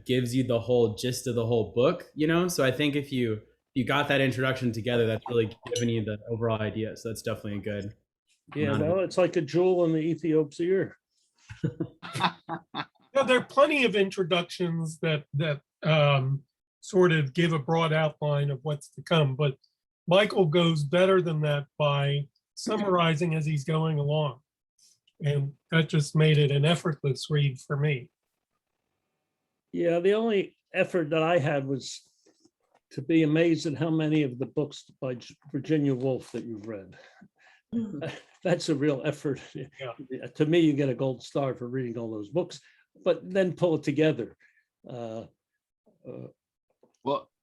of gives you the whole gist of the whole book, you know? So I think if you got that introduction together, that's really giving you the overall idea. So that's definitely a good Yeah, amount of well, it's like a jewel in the Ethiope's ear. Now, there are plenty of introductions that sort of give a broad outline of what's to come, but Michael goes better than that by summarizing as he's going along. And that just made it an effortless read for me. Yeah, the only effort that I had was to be amazed at how many of the books by Virginia Woolf that you've read. That's a real effort. Yeah. To me, you get a gold star for reading all those books, but then pull it together. Well,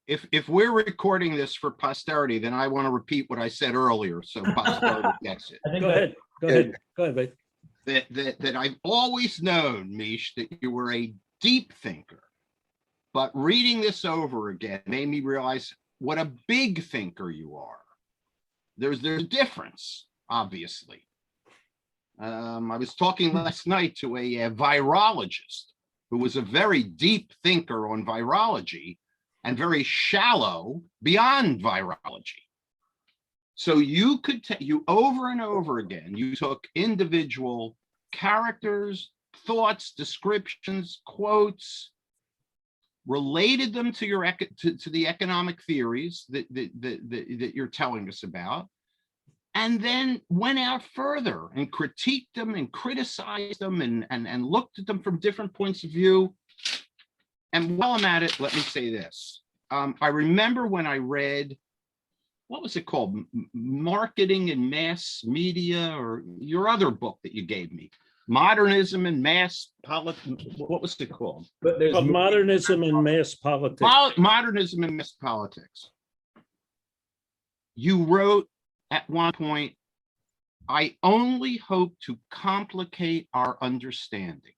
if we're recording this for posterity, then I want to repeat what I said earlier, so posterity gets it. Go ahead. Go ahead, babe. That I've always known, Mish, that you were a deep thinker, but reading this over again made me realize what a big thinker you are. There's a difference, obviously. I was talking last night to a virologist who was a very deep thinker on virology and very shallow beyond virology. So you could you over and over again, you took individual characters, thoughts, descriptions, quotes, related them to your to the economic theories that you're telling us about, and then went out further and critiqued them and criticized them and looked at them from different points of view. And while I'm at it, let me say this. I remember when I read, what was it called? Marketing and Mass Media, or your other book that you gave me, Modernism and Mass Politics. What was it called? But there's Modernism and Mass Politics. Modernism and Mass Politics. You wrote at one point, I only hope to complicate our understanding.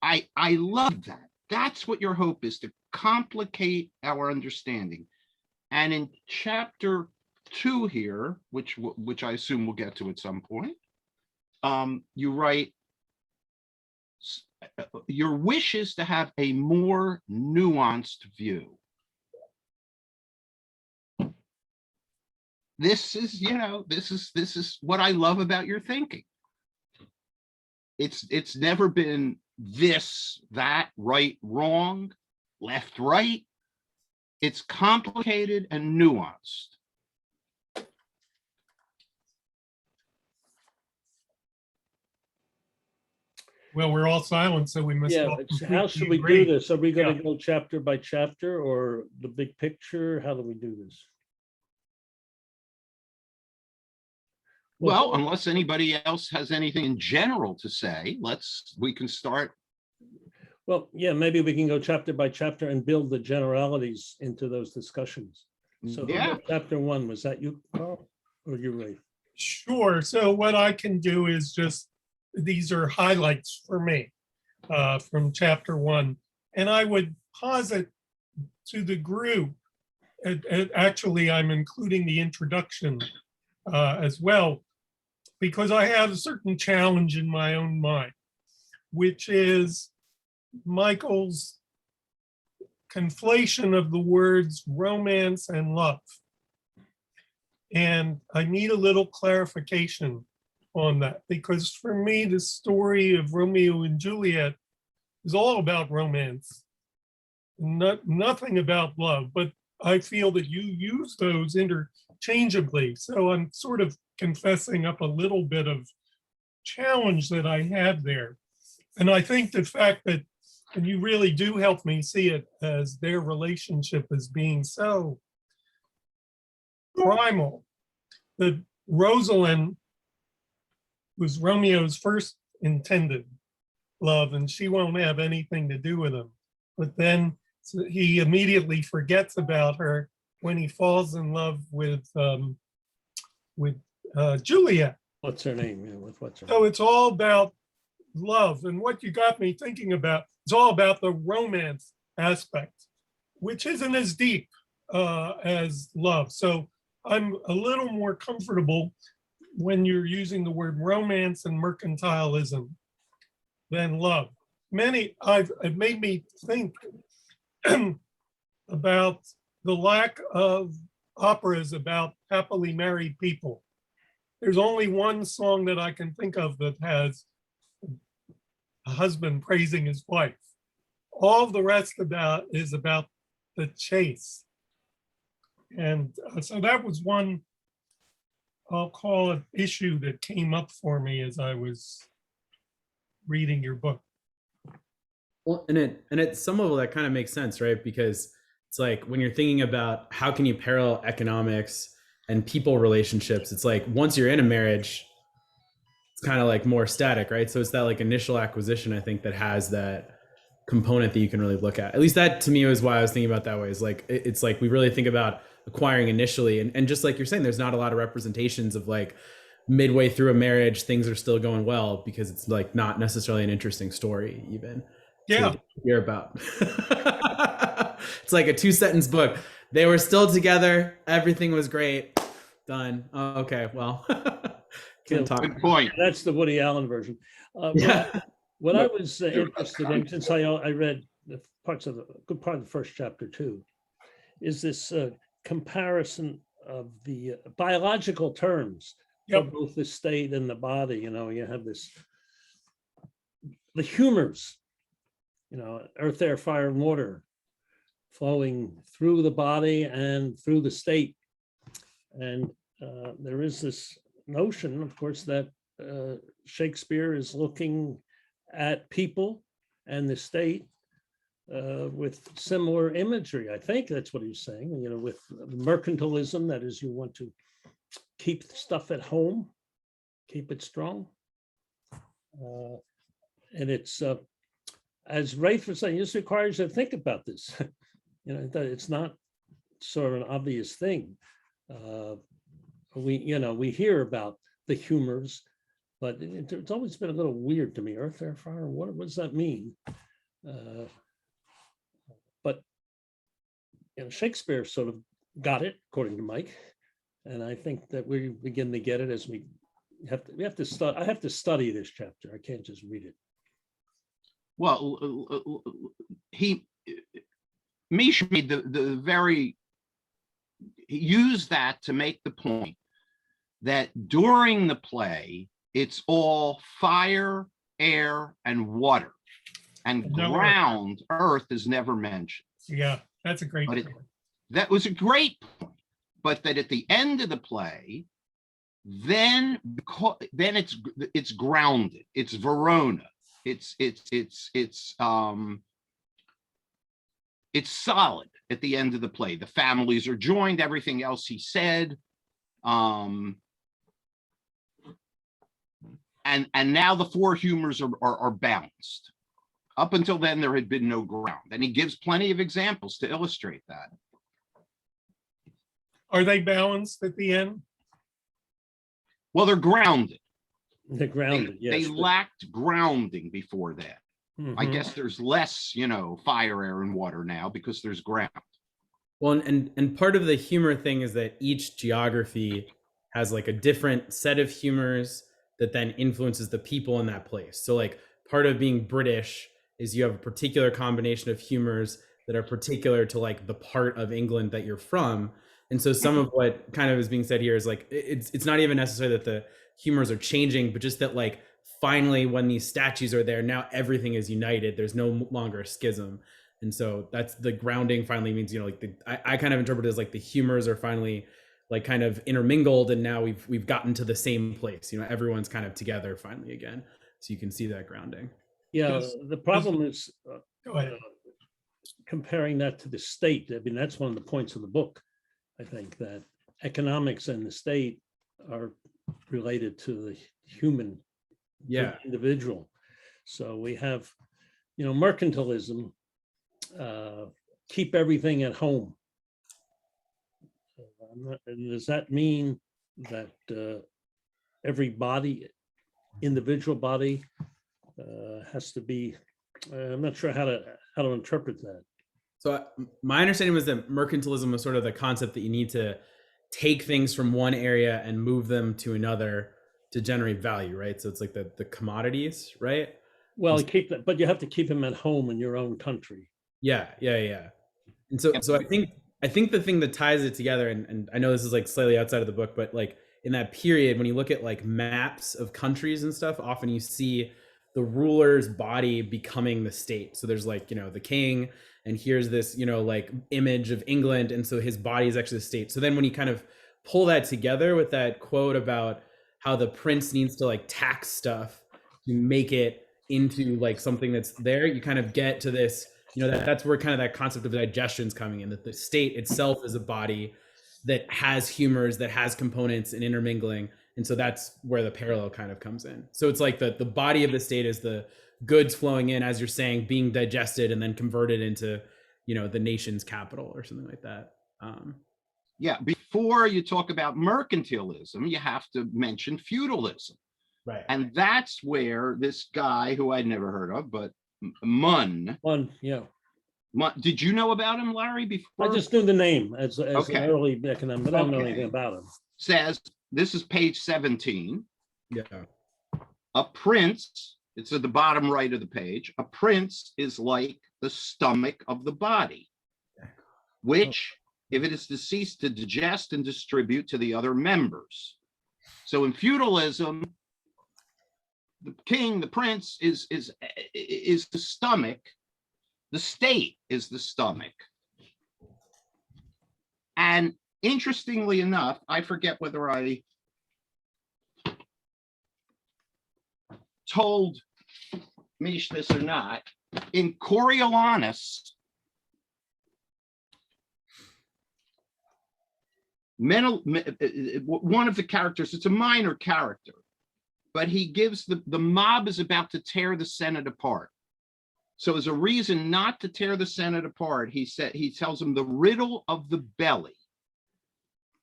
I love that. That's what your hope is, to complicate our understanding. And in chapter 2 here, which I assume we'll get to at some point, you write, your wish is to have a more nuanced view. This is, this is what I love about your thinking. It's never been this, that, right, wrong, left, right. It's complicated and nuanced. Well, we're all silent, so we must. Yeah, all how should we completely do agree. this? Are we going Yeah. to go chapter by chapter or the big picture? How do we do this? Well, unless anybody else has anything in general to say, we can start. Well, yeah, maybe we can go chapter by chapter and build the generalities into those discussions. So Yeah. chapter 1, was that you, Carl, or you, Ray? Sure. So what I can do is just, these are highlights for me from chapter 1. And I would posit to the group, actually, I'm including the introduction as well, because I have a certain challenge in my own mind, which is Michael's conflation of the words romance and love. And I need a little clarification on that, because for me, the story of Romeo and Juliet is all about romance, nothing about love, but I feel that you use those interchangeably. So I'm sort of confessing up a little bit of challenge that I had there. And I think the fact that, and you really do help me see it as their relationship as being so primal, that Rosalind was Romeo's first intended love, and she won't have anything to do with him. But then he immediately forgets about her when he falls in love with Juliet. What's her name? Yeah, what's her So name? it's all about love. And what you got me thinking about, it's all about the romance aspect, which isn't as deep as love. So I'm a little more comfortable when you're using the word romance and mercantilism than love. it made me think about the lack of operas about happily married people. There's only one song that I can think of that has a husband praising his wife. All the rest about is about the chase. And so that was one, I'll call it, issue that came up for me as I was reading your book. Well, and at some level that kind of makes sense, right? Because it's like when you're thinking about how can you parallel economics and people relationships, it's like once you're in a marriage, it's kind of like more static, right? So it's that like initial acquisition, I think, that has that component that you can really look at. At least that to me was why I was thinking about that way. Is like it's like we really think about acquiring initially, and just like you're saying, there's not a lot of representations of like midway through a marriage things are still going well, because it's like not necessarily an interesting story even. Yeah. To hear about. It's like a 2-sentence book. They were still together. Everything was great. Done. Oh, okay. Well, can't talk. Good point. That's the Woody Allen version. Yeah. What I was interested in, since I read the good part of the first chapter too, is this comparison of the biological terms Yep. for both the state and the body. You know, you have the humors, you know, earth, air, fire, and water flowing through the body and through the state. And there is this notion, of course, that Shakespeare is looking at people and the state with similar imagery. I think that's what he's saying, you know, with mercantilism, that is, you want to keep stuff at home, keep it strong. And it's, as Rafe was saying, this requires you to think about this. You know, that it's not sort of an obvious thing. We hear about the humors, but it's always been a little weird to me. Earth, air, fire, what does that mean? But you know, Shakespeare sort of got it, according to Mike, and I think that we begin to get it as we have to study. I have to study this chapter. I can't just read it. Well, Misha made he used that to make the point that during the play, it's all fire, air, and water, and ground, earth is never mentioned. Yeah, that's a great point. That was a great point. But that at the end of the play, then it's grounded. It's Verona. It's solid at the end of the play. The families are joined, everything else he said. And now the four humors are balanced. Up until then, there had been no ground. And he gives plenty of examples to illustrate that. Are they balanced at the end? Well, they're grounded. They're grounded, yes. They lacked grounding before that. I Mhm. guess there's less, fire, air, and water now because there's ground. Well, and part of the humor thing is that each geography has like a different set of humors that then influences the people in that place. So like part of being British is you have a particular combination of humors that are particular to like the part of England that you're from. And so some of what kind of is being said here is like, it's not even necessarily that the humors are changing, but just that like, finally, when these statues are there, now everything is united. There's no longer a schism. And so that's the grounding finally means, I kind of interpret it as like the humors are finally like kind of intermingled. And now we've gotten to the same place, everyone's kind of together finally again. So you can see that grounding. Yeah, the problem is Go ahead. comparing that to the state. I mean, that's one of the points of the book. I think that economics and the state are related to the human individual. So we have, mercantilism, keep everything at home. And does that mean that every body, individual body, has to be? I'm not sure how to interpret that. So my understanding was that mercantilism was sort of the concept that you need to take things from one area and move them to another to generate value, right? So it's like the commodities, right? Well, keep that, but you have to keep him at home in your own country. Yeah, yeah, yeah. And so I think the thing that ties it together, and I know this is like slightly outside of the book, but like in that period, when you look at like maps of countries and stuff, often you see the ruler's body becoming the state. So there's like, the king, and here's this, like image of England. And so his body is actually the state. So then when you kind of pull that together with that quote about how the prince needs to like tax stuff to make it into like something that's there, you kind of get to this, that's where kind of that concept of digestion is coming in, that the state itself is a body that has humors, that has components and intermingling. And so that's where the parallel kind of comes in. So it's like the body of the state is the goods flowing in, as you're saying, being digested and then converted into, the nation's capital or something like that. Yeah, before you talk about mercantilism, you have to mention feudalism. Right. And that's where this guy who I'd never heard of, but Munn. Yeah. Did you know about him, Larry, before? I just knew the name as Okay. an early economic, but I don't know Okay. anything about him. Says, this is page 17, Yeah. a prince, it's at the bottom right of the page, a prince is like the stomach of the body, which, if it is deceased, to digest and distribute to the other members. So in feudalism, the king, the prince is the stomach. The state is the stomach. And interestingly enough, I forget whether I told Mish this or not, in Coriolanus, one of the characters, it's a minor character, but he gives the mob is about to tear the Senate apart. So as a reason not to tear the Senate apart, he tells them the riddle of the belly.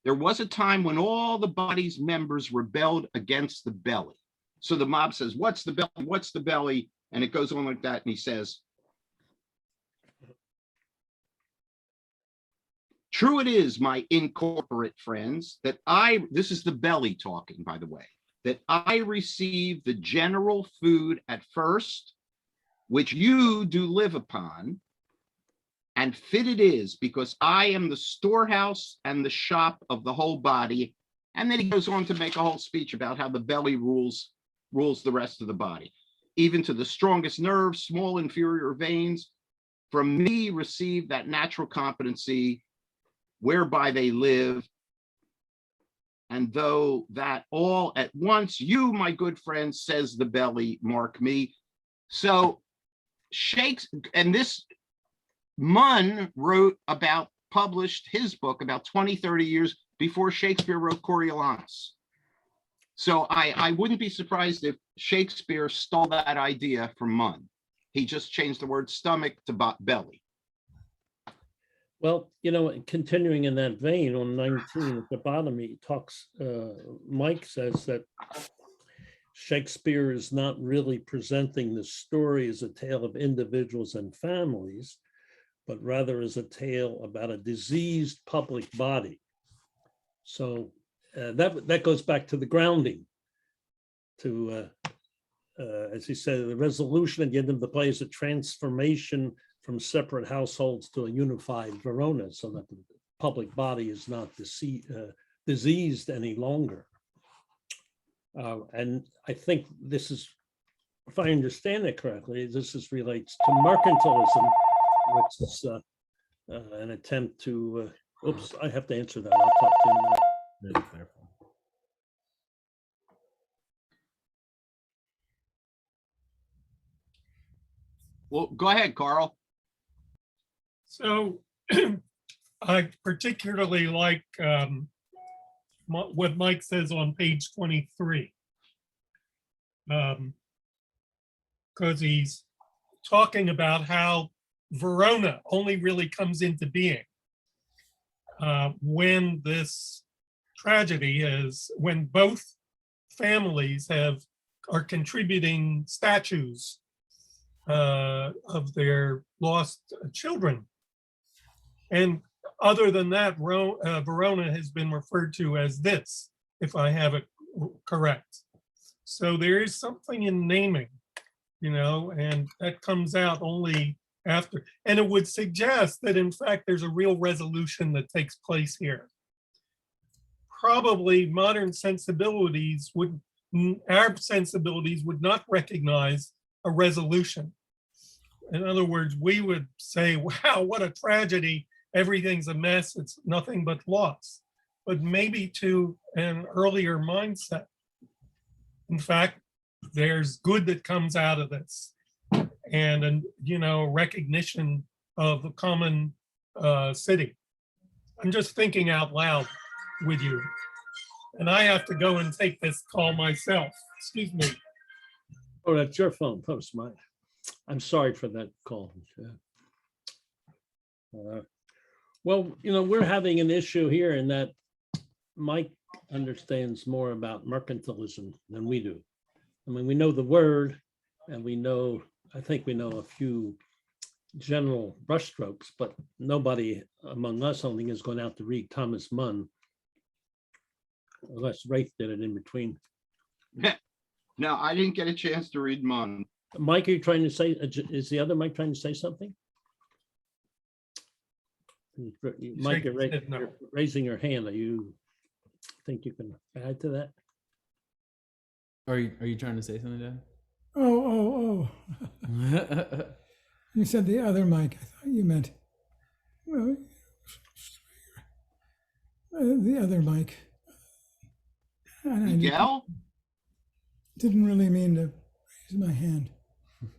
There was a time when all the body's members rebelled against the belly. So the mob says, what's the belly? What's the belly? And it goes on like that. And he says, true it is, my incorporate friends, that this is the belly talking, by the way, that I receive the general food at first, which you do live upon, and fit it is, because I am the storehouse and the shop of the whole body. And then he goes on to make a whole speech about how the belly rules the rest of the body, even to the strongest nerves, small inferior veins. From me receive that natural competency whereby they live. And though that all at once, you, my good friend, says the belly, mark me. So Shakespeare, and this Munn published his book about 20, 30 years before Shakespeare wrote Coriolanus. So I wouldn't be surprised if Shakespeare stole that idea from Munn. He just changed the word stomach to belly. Well, continuing in that vein, on 19 at the bottom, he talks, Mike says that Shakespeare is not really presenting the story as a tale of individuals and families, but rather as a tale about a diseased public body. So that goes back to the grounding, to, as he said, the resolution at the end of the play is a transformation from separate households to a unified Verona, so that the public body is not diseased any longer. And I think this is, if I understand it correctly, this relates to mercantilism, which is an attempt to, oops, I have to answer that. I'll talk to you in a minute. Well, go ahead, Carl. So I particularly like what Mike says on page 23, because he's talking about how Verona only really comes into being when this tragedy is, when both families are contributing statues of their lost children. And other than that, Verona has been referred to as this, if I have it correct. So there is something in naming and that comes out only after. And it would suggest that in fact, there's a real resolution that takes place here. Probably modern sensibilities our sensibilities would not recognize a resolution. In other words, we would say, wow, what a tragedy. Everything's a mess. It's nothing but loss. But maybe to an earlier mindset, in fact, there's good that comes out of this, and a recognition of the common city. I'm just thinking out loud with you, and I have to go and take this call myself. Excuse me. Oh, that's your phone, post mine. I'm sorry for that call. Well, we're having an issue here in that Mike understands more about mercantilism than we do. I mean, we know the word, and I think we know a few general brushstrokes, but nobody among us, I don't think, has gone out to read Thomas Munn, unless Rafe did it in between. No, I didn't get a chance to read Munn. Mike, are you trying to say, is the other Mike trying to say something? Mike, you're raising your hand. You think you can add to that? Are you trying to say something, Dad? Oh. You said the other mic. I thought you meant, well, the other mic. And Miguel? didn't really mean to raise my hand,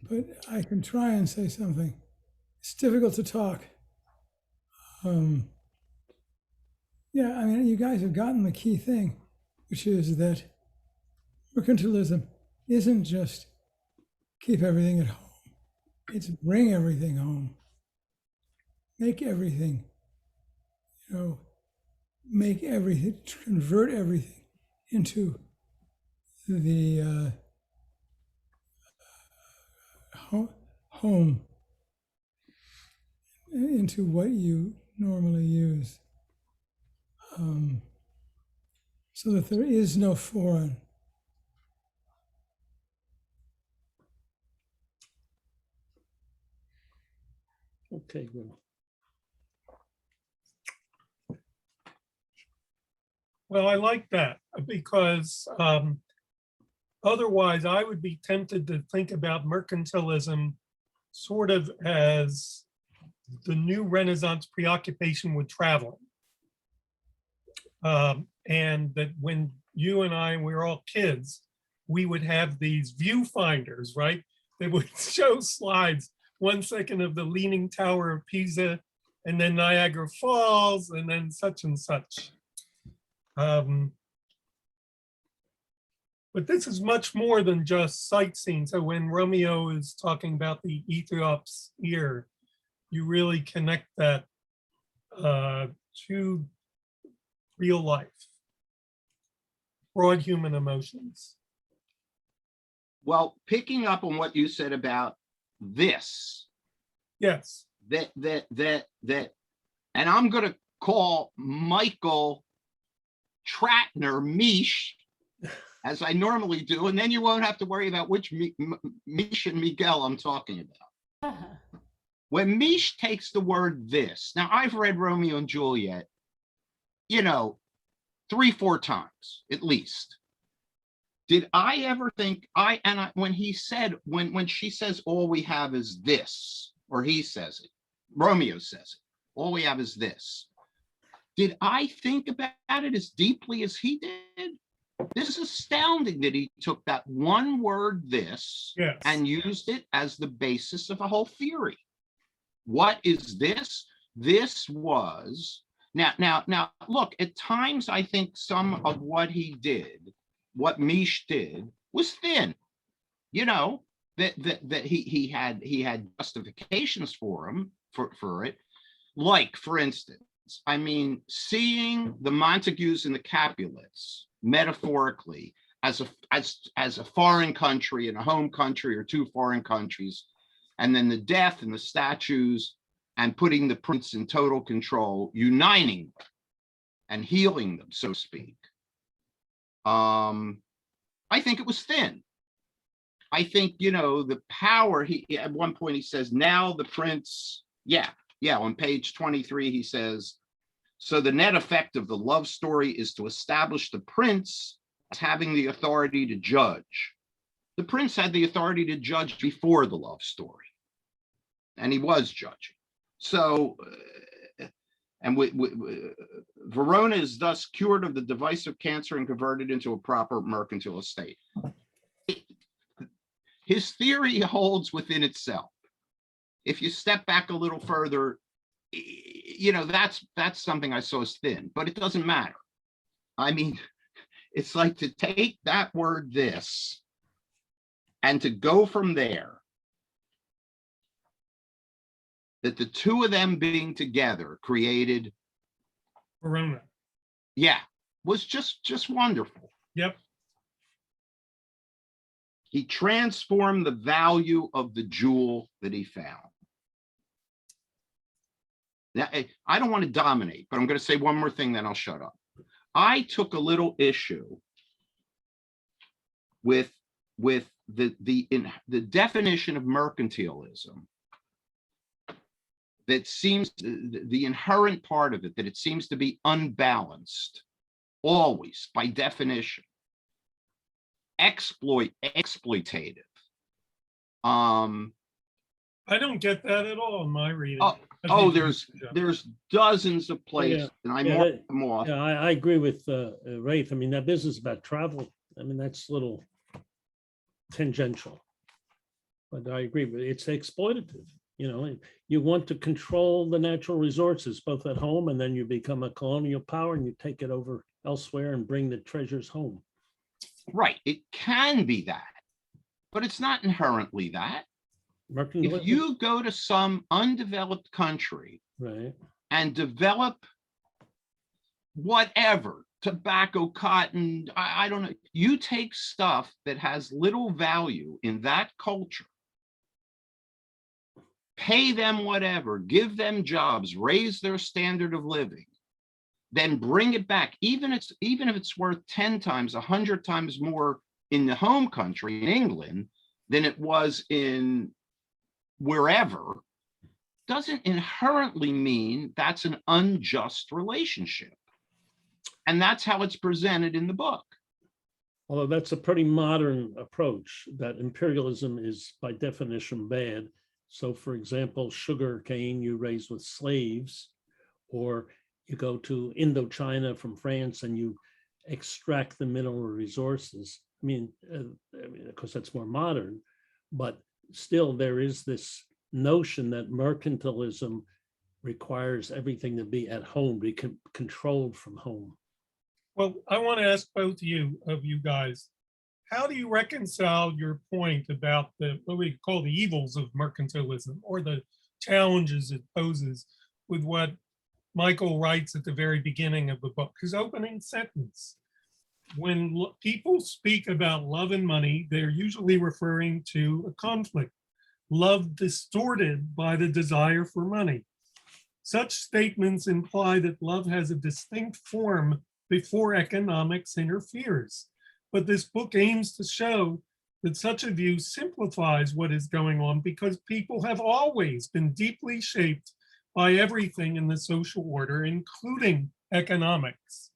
but I can try and say something. It's difficult to talk. Yeah, I mean, you guys have gotten the key thing, which is that mercantilism isn't just keep everything at home. It's bring everything home. Make everything, convert everything into the home, into what you normally use, so that there is no foreign. Okay, good. Well, I like that because otherwise I would be tempted to think about mercantilism sort of as the new Renaissance preoccupation with traveling. And that when you and I were all kids, we would have these viewfinders, right? They would show slides, 1 second of the Leaning Tower of Pisa, and then Niagara Falls, and then such and such. But this is much more than just sightseeing. So when Romeo is talking about the Aethiop's ear, you really connect that to real life, broad human emotions. Well, picking up on what you said about this, Yes. that, and I'm going to call Michael Tratner Mish, as I normally do, and then you won't have to worry about which Mish and Miguel I'm talking about. When Mish takes the word this, now I've read Romeo and Juliet, 3-4 times at least. Did I ever think when he said, when she says all we have is this, or he says it, Romeo says it, all we have is this. Did I think about it as deeply as he did? This is astounding that he took that one word, this, Yes. and used it as the basis of a whole theory. What is this? This was, now, look, at times I think some of what he did, what Mish did, was thin. That he had justifications for it. Like, for instance, I mean, seeing the Montagues and the Capulets metaphorically as a foreign country and a home country, or two foreign countries, and then the death and the statues and putting the prince in total control, uniting them and healing them, so to speak. I think it was thin. I think, the power, at one point he says, now the prince, on page 23, he says, so the net effect of the love story is to establish the prince as having the authority to judge. The prince had the authority to judge before the love story, and he was judging. So, and Verona is thus cured of the divisive cancer and converted into a proper mercantile estate. His theory holds within itself. If you step back a little further, that's something I saw as thin, but it doesn't matter. I mean, it's like to take that word this and to go from there, that the two of them being together created Verona. Was just wonderful. Yep. He transformed the value of the jewel that he found. Now, I don't want to dominate, but I'm going to say one more thing, then I'll shut up. I took a little issue with the definition of mercantilism, that seems, the inherent part of it, that it seems to be unbalanced, always by definition, exploitative. I don't get that at all in my reading. There's dozens of places, and I marked them off. Yeah, I agree with Rafe. I mean, that business about travel, I mean, that's a little tangential. But I agree, but it's exploitative. You want to control the natural resources, both at home, and then you become a colonial power and you take it over elsewhere and bring the treasures home. Right. It can be that, but it's not inherently that. If you go to some undeveloped country, right, and develop whatever, tobacco, cotton, I don't know, you take stuff that has little value in that culture, pay them whatever, give them jobs, raise their standard of living, then bring it back, even if it's worth 10 times, 100 times more in the home country, in England, than it was in wherever, doesn't inherently mean that's an unjust relationship. And that's how it's presented in the book. Although that's a pretty modern approach, that imperialism is by definition bad. So for example, sugar cane you raise with slaves, or you go to Indochina from France and you extract the mineral resources. I mean, of course, that's more modern, but still there is this notion that mercantilism requires everything to be at home, be controlled from home. Well, I want to ask both of you guys, how do you reconcile your point about what we call the evils of mercantilism, or the challenges it poses, with what Michael writes at the very beginning of the book, his opening sentence? When people speak about love and money, they're usually referring to a conflict, love distorted by the desire for money. Such statements imply that love has a distinct form before economics interferes. But this book aims to show that such a view simplifies what is going on, because people have always been deeply shaped by everything in the social order, including economics.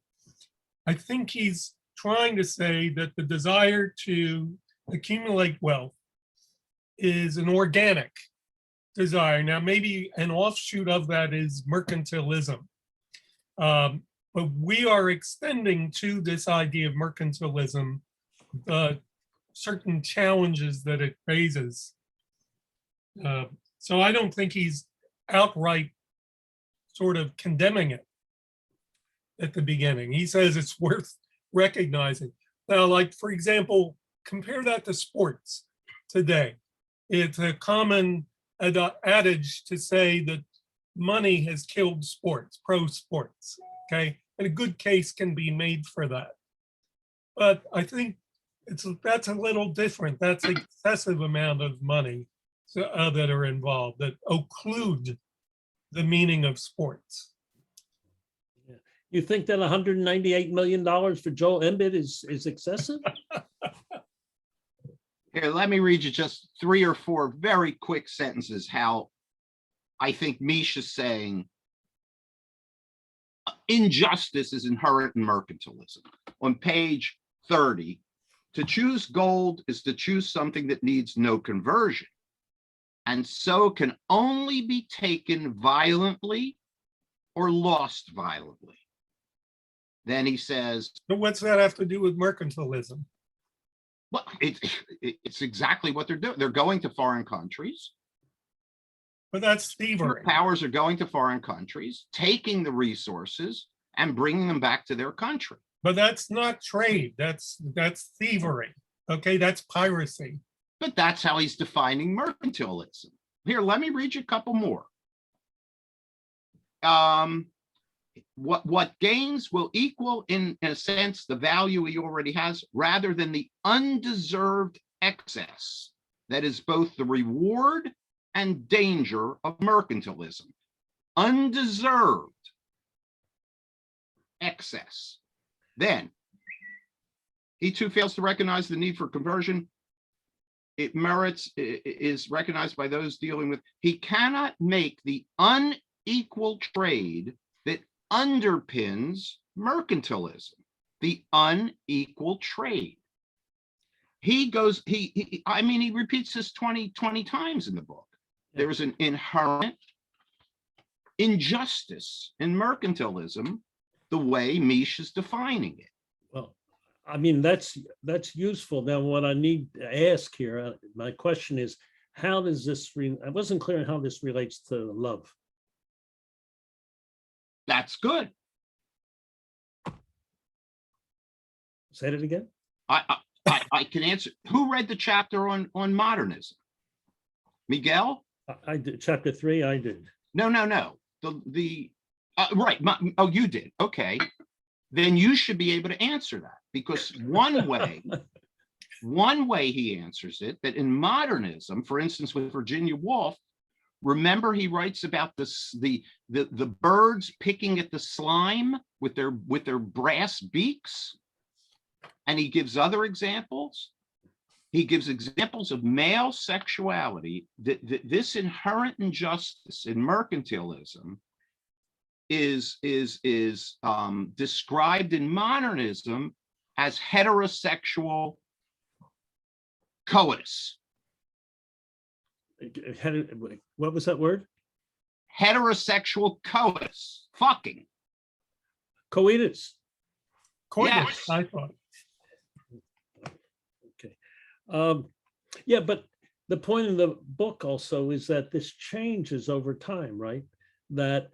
I think he's trying to say that the desire to accumulate wealth is an organic desire. Now, maybe an offshoot of that is mercantilism. But we are extending to this idea of mercantilism certain challenges that it raises. So I don't think he's outright sort of condemning it at the beginning. He says it's worth recognizing. Now, like, for example, compare that to sports today. It's a common adage to say that money has killed sports, pro sports, okay? And a good case can be made for that. But I think that's a little different. That's an excessive amount of money that are involved, that occlude the meaning of sports. Yeah. You think that $198 million for Joel Embiid is excessive? Here, let me read you just 3 or 4 very quick sentences how I think Misch is saying injustice is inherent in mercantilism. On page 30, to choose gold is to choose something that needs no conversion, and so can only be taken violently or lost violently. Then he says, But what's that have to do with mercantilism? well, it's exactly what they're doing. They're going to foreign countries. But that's thievery. Powers are going to foreign countries, taking the resources and bringing them back to their country. But that's not trade. That's thievery. Okay, that's piracy. But that's how he's defining mercantilism. Here, let me read you a couple more. What gains will equal, in a sense, the value he already has, rather than the undeserved excess that is both the reward and danger of mercantilism. Undeserved excess. Then, he too fails to recognize the need for conversion. It merits is recognized by those dealing with. He cannot make the unequal trade that underpins mercantilism. The unequal trade. He goes. I mean, he repeats this 20 times in the book. There is an inherent injustice in mercantilism, the way Misch is defining it. Well, I mean, that's useful. Now, what I need to ask here, my question is, how does this, I wasn't clear on how this relates to love. That's good. Say it again? I can answer. Who read the chapter on modernism? Miguel? I did, chapter 3, I did. No. Right. Oh, you did. Okay. Then you should be able to answer that, because one way he answers it, that in modernism, for instance, with Virginia Woolf, remember he writes about the birds picking at the slime with their brass beaks, and he gives other examples. He gives examples of male sexuality, that this inherent injustice in mercantilism is described in modernism as heterosexual coitus. What was that word? Heterosexual coitus, fucking. Coitus. Coitus, Yes. I thought. Okay. Yeah, but the point of the book also is that this changes over time, right? That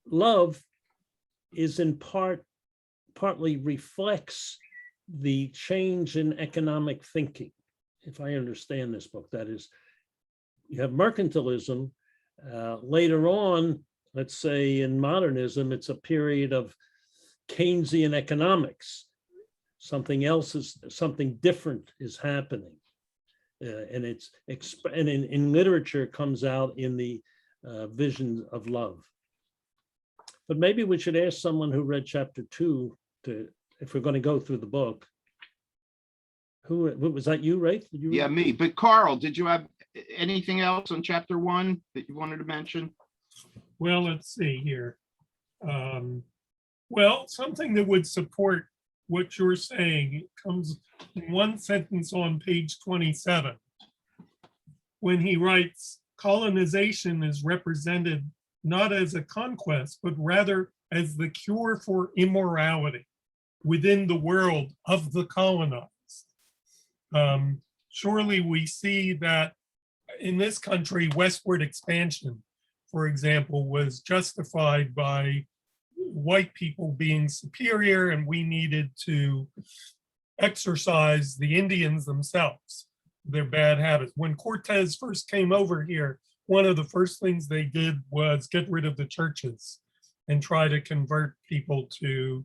love is in partly reflects the change in economic thinking. If I understand this book, that is, you have mercantilism. Later on, let's say in modernism, it's a period of Keynesian economics. Something different is happening. And it's and in literature comes out in the vision of love. But maybe we should ask someone who read chapter 2 to, if we're going to go through the book. Who was that? You, Ray? Yeah, me. But Carl, did you have anything else on chapter 1 that you wanted to mention? Well, let's see here. Well, something that would support what you're saying, it comes in one sentence on page 27, when he writes, colonization is represented not as a conquest, but rather as the cure for immorality within the world of the colonized. Surely we see that in this country, westward expansion, for example, was justified by white people being superior, and we needed to exorcise the Indians themselves, their bad habits. When Cortez first came over here, one of the first things they did was get rid of the churches and try to convert people to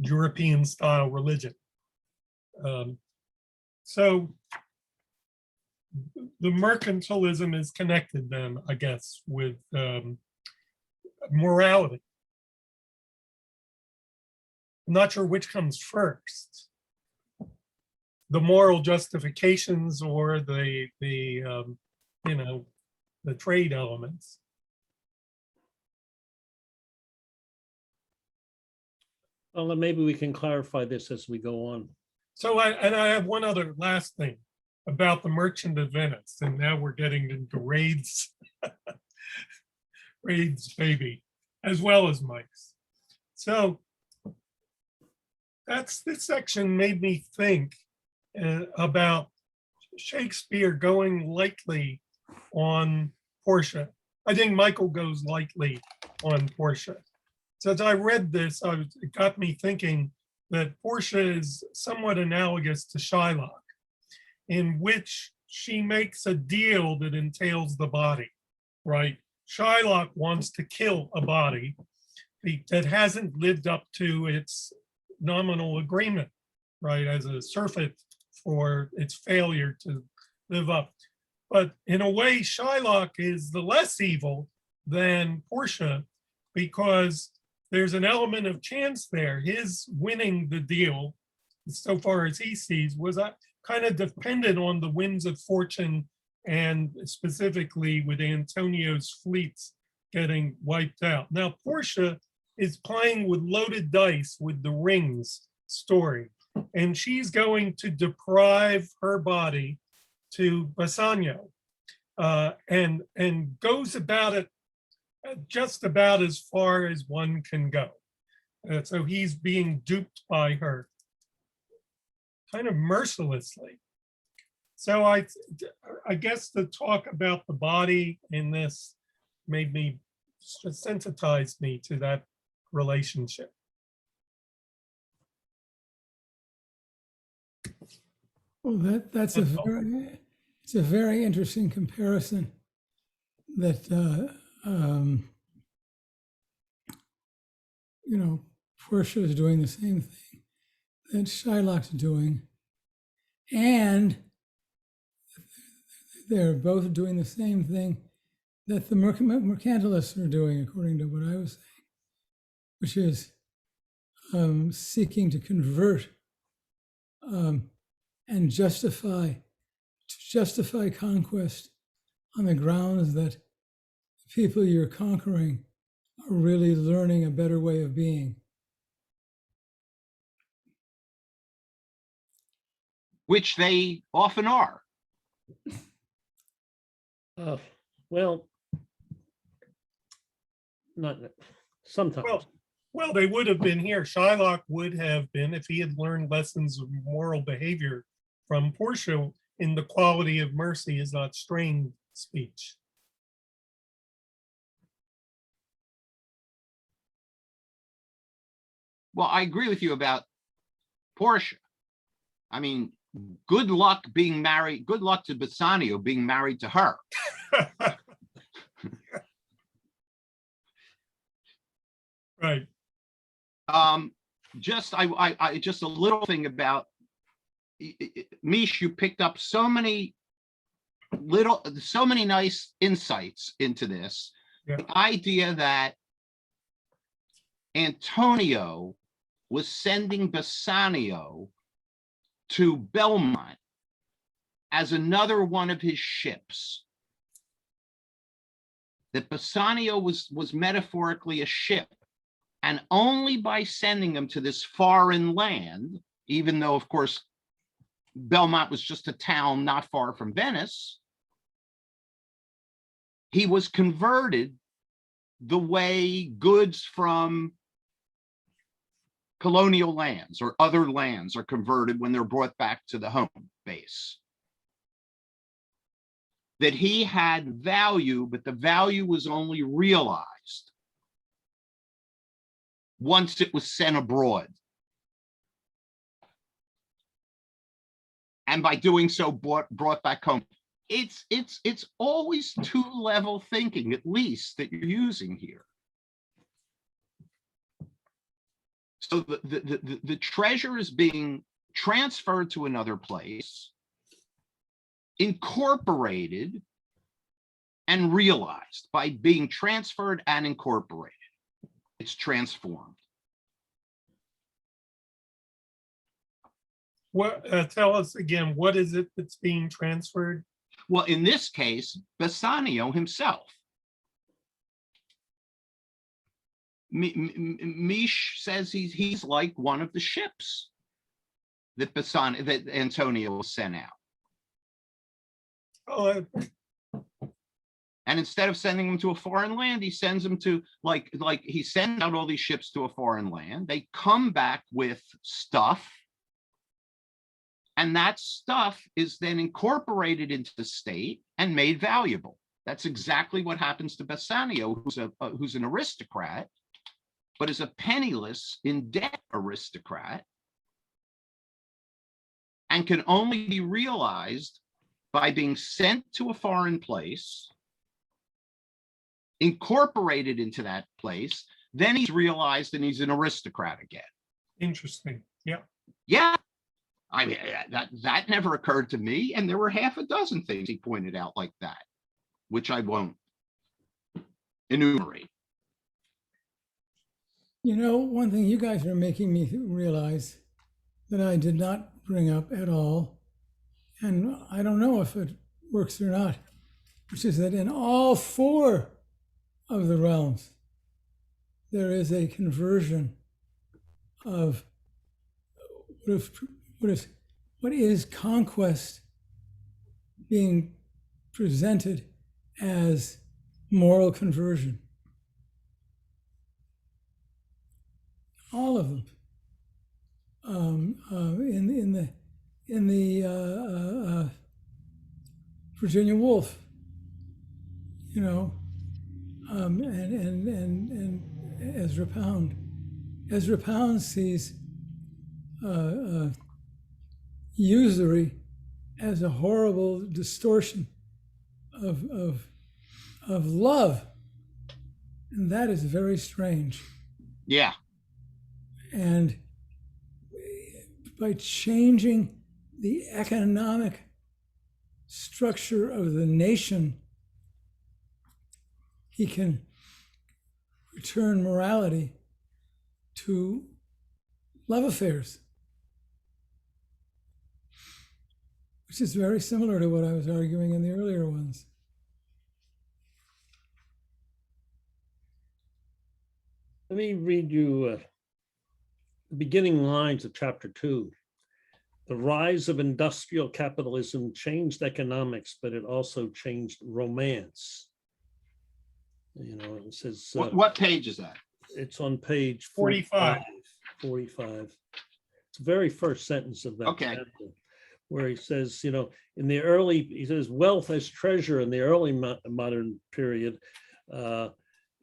European style religion. So the mercantilism is connected then, I guess, with morality. I'm not sure which comes first. the moral justifications or you know, the trade elements. Well, then maybe we can clarify this as we go on. So I have one other last thing about the Merchant of Venice, and now we're getting into Raid's Raid's baby, as well as Mike's. So this section made me think about Shakespeare going lightly on Portia. I think Michael goes lightly on Portia. So as I read this, it got me thinking that Portia is somewhat analogous to Shylock, in which she makes a deal that entails the body, right? Shylock wants to kill a body that hasn't lived up to its nominal agreement, right, as a surfeit for its failure to live up. But in a way, Shylock is the less evil than Portia, because there's an element of chance there. His winning the deal, so far as he sees, was kind of dependent on the winds of fortune, and specifically with Antonio's fleets getting wiped out. Now, Portia is playing with loaded dice with the rings story, and she's going to deprive her body to Bassanio, and goes about it just about as far as one can go. So he's being duped by her kind of mercilessly. So I guess the talk about the body in this made me, sensitized me to that relationship. Well, it's a very interesting comparison that you know, Portia is doing the same thing that Shylock's doing, and they're both doing the same thing that the mercantilists are doing, according to what I was saying, which is seeking to convert and justify conquest on the grounds that the people you're conquering are really learning a better way of being. Which they often are. Well, not sometimes. Well, they would have been here. Shylock would have been, if he had learned lessons of moral behavior from Portia in the quality of mercy is not strained speech. Well, I agree with you about Portia. I mean, good luck being married. Good luck to Bassanio being married to her. Right. Just a little thing about Mish. You picked up so many nice insights into this. Yeah. The idea that Antonio was sending Bassanio to Belmont as another one of his ships. That Bassanio was metaphorically a ship, and only by sending him to this foreign land, even though, of course, Belmont was just a town not far from Venice, he was converted the way goods from colonial lands or other lands are converted when they're brought back to the home base. That he had value, but the value was only realized once it was sent abroad. And by doing so, brought back home. It's always two-level thinking, at least, that you're using here. So the treasure is being transferred to another place, incorporated, and realized. By being transferred and incorporated, it's transformed. What, tell us again, what is it that's being transferred? Well, in this case, Bassanio himself. Mish says he's like one of the ships that Antonio sent out. Oh, And instead of sending them to a foreign land, he sends them to like he sends out all these ships to a foreign land. They come back with stuff. And that stuff is then incorporated into the state and made valuable. That's exactly what happens to Bassanio, who's an aristocrat, but is a penniless, in debt aristocrat, and can only be realized by being sent to a foreign place, incorporated into that place, then he's realized and he's an aristocrat again. interesting. Yeah. Yeah. I mean, that never occurred to me. And there were half a dozen things he pointed out like that, which I won't enumerate. You know, one thing you guys are making me realize that I did not bring up at all, and I don't know if it works or not, which is that in all four of the realms, there is a conversion of what is conquest being presented as moral conversion. All of them. In the Virginia Woolf, you know, and Ezra Pound. Ezra Pound sees usury as a horrible distortion of love, and that is very strange. Yeah. And by changing the economic structure of the nation, he can return morality to love affairs, which is very similar to what I was arguing in the earlier ones. Let me read you the beginning lines of chapter 2. The rise of industrial capitalism changed economics, but it also changed romance. You know, it says. What page is that? It's on page 45. 45. It's the very first sentence of that Okay. chapter, where he says, you know, he says, wealth as treasure in the early modern period.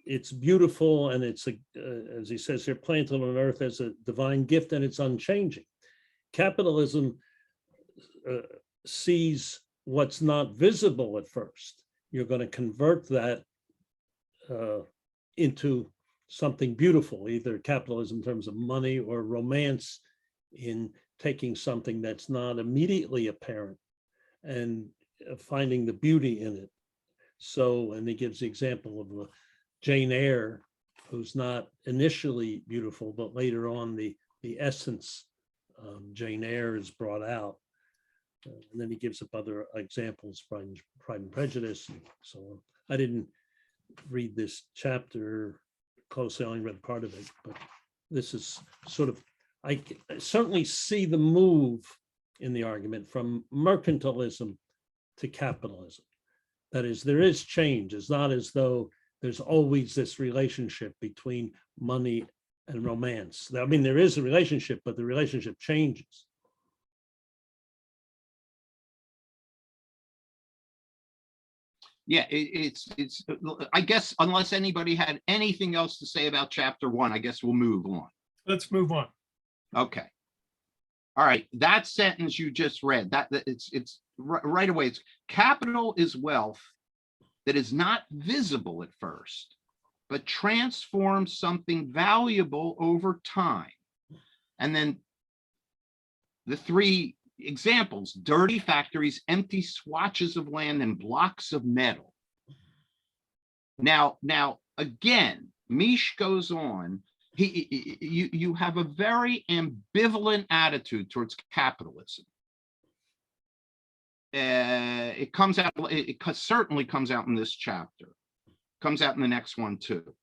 It's beautiful, and it's, as he says here, planted on earth as a divine gift, and it's unchanging. Capitalism sees what's not visible at first. You're going to convert that into something beautiful, either capitalism in terms of money or romance in taking something that's not immediately apparent and finding the beauty in it. So, and he gives the example of Jane Eyre, who's not initially beautiful, but later on the essence of Jane Eyre is brought out. And then he gives up other examples, Pride and Prejudice, and so on. I didn't read this chapter closely, I only read part of it, but this is sort of, I certainly see the move in the argument from mercantilism to capitalism. That is, there is change. It's not as though there's always this relationship between money and romance. I mean, there is a relationship, but the relationship changes. Yeah, it's I guess unless anybody had anything else to say about chapter 1, I guess we'll move on. Let's move on. Okay. All right, that sentence you just read, it's right away. It's capital is wealth that is not visible at first, but transforms something valuable over time. And then the three examples: dirty factories, empty swatches of land, and blocks of metal. Now again, Mish goes on you have a very ambivalent attitude towards capitalism. It comes out, it certainly comes out in this chapter, comes out in the next one too.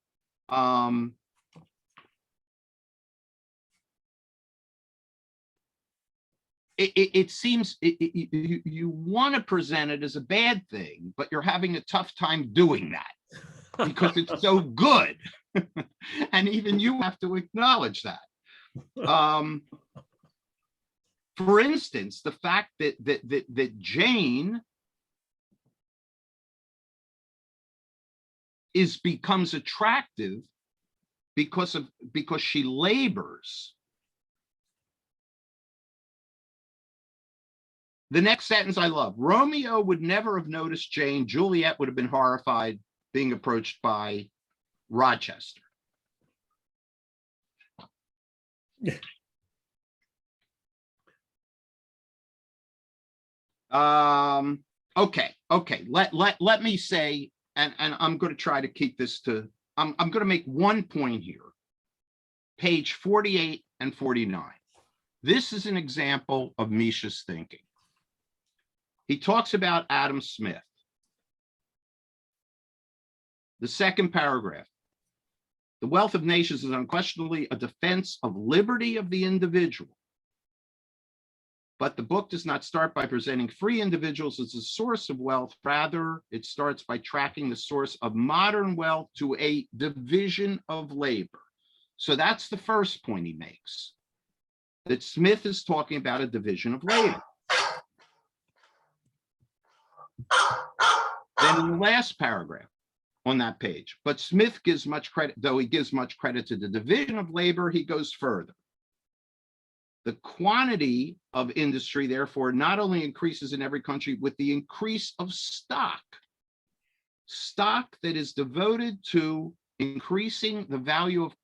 It seems you want to present it as a bad thing, but you're having a tough time doing that because it's so good. And even you have to acknowledge that. For instance, the fact that Jane becomes attractive because she labors. The next sentence I love. Romeo would never have noticed Jane. Juliet would have been horrified being approached by Rochester. Okay. Let me say, and I'm going to try to keep this to, I'm going to make one point here. Page 48 and 49. This is an example of Misha's thinking. He talks about Adam Smith. The second paragraph. The wealth of nations is unquestionably a defense of liberty of the individual. But the book does not start by presenting free individuals as a source of wealth. Rather, it starts by tracking the source of modern wealth to a division of labor. So that's the first point he makes, that Smith is talking about a division of labor. Then in the last paragraph on that page, but Smith gives much credit, though he gives much credit to the division of labor, he goes further. The quantity of industry, therefore, not only increases in every country with the increase of stock that is devoted to increasing the value of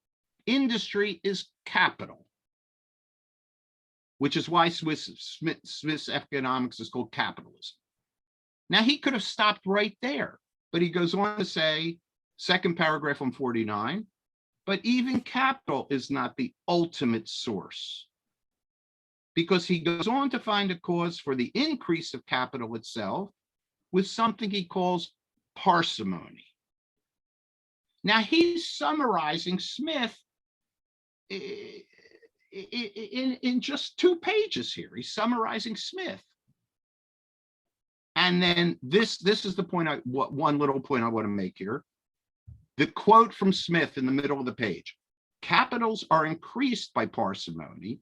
industry is capital, which is why Smith's economics is called capitalism. Now, he could have stopped right there, but he goes on to say, second paragraph on 49, but even capital is not the ultimate source, because he goes on to find a cause for the increase of capital itself with something he calls parsimony. Now, he's summarizing Smith in just 2 pages here. He's summarizing Smith. And then this is the point, one little point I want to make here. The quote from Smith in the middle of the page: capitals are increased by parsimony.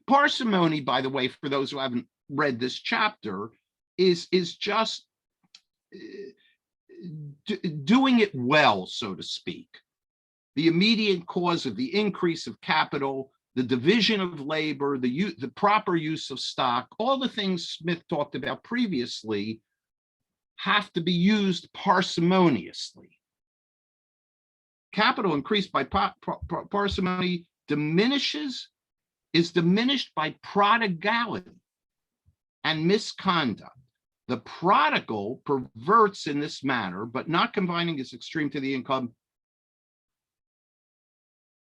Parsimony, by the way, for those who haven't read this chapter, is just doing it well, so to speak. The immediate cause of the increase of capital, the division of labor, the proper use of stock, all the things Smith talked about previously have to be used parsimoniously. Capital increased by parsimony is diminished by prodigality and misconduct. The prodigal perverts in this manner, but not confining his extreme to the income.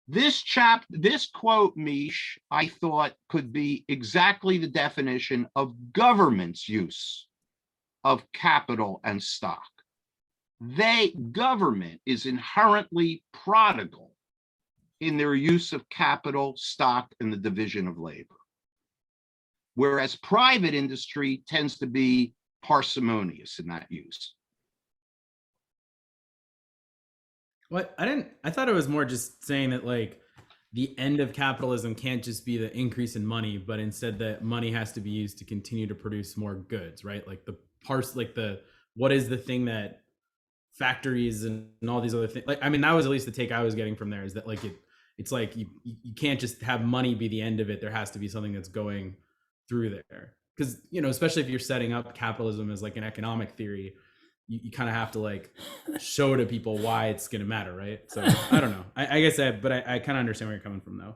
This quote, Mish, I thought could be exactly the definition of government's use of capital and stock. Government is inherently prodigal in their use of capital, stock, and the division of labor, whereas private industry tends to be parsimonious in that use. What I thought it was more just saying that like the end of capitalism can't just be the increase in money, but instead that money has to be used to continue to produce more goods, right? Like what is the thing that factories and all these other things, like, I mean, that was at least the take I was getting from there, is that like it's like you can't just have money be the end of it. There has to be something that's going through there, because, you know, especially if you're setting up capitalism as like an economic theory, you kind of have to like show to people why it's going to matter, right? So I don't know. I guess I kind of understand where you're coming from, though.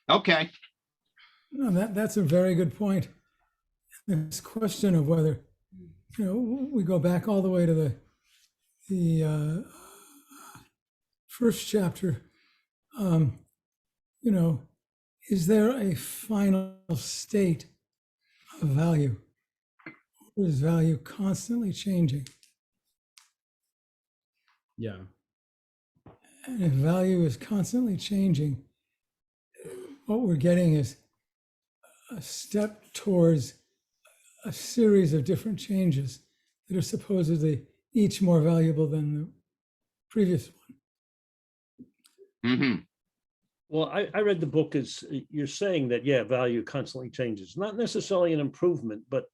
Okay. No, that's a very good point. This question of whether, you know, we go back all the way to the first chapter. you know, is there a final state of value? Or is value constantly changing? Yeah. And if value is constantly changing, what we're getting is a step towards a series of different changes that are supposedly each more valuable than the previous one. Hmm. Well, I read the book as you're saying that, yeah, value constantly changes, not necessarily an improvement, but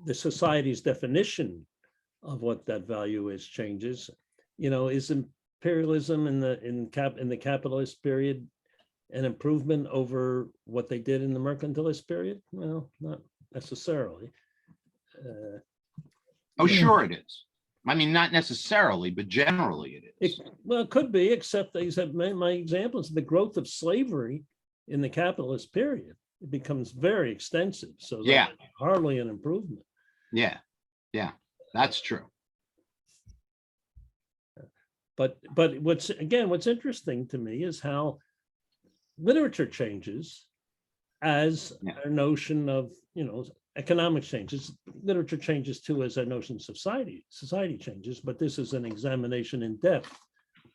the society's definition of what that value is changes. You know, is imperialism in the capitalist period an improvement over what they did in the mercantilist period? Well, not necessarily. Oh, Yeah. sure it is. I mean, not necessarily, but generally it is. Well, it could be, except my examples, the growth of slavery in the capitalist period, it becomes very extensive. So Yeah. that's hardly an improvement. Yeah, yeah, that's true. But what's interesting to me is how literature changes as Yeah. our notion of, you know, economic changes. Literature changes too as our notion of society changes, but this is an examination in depth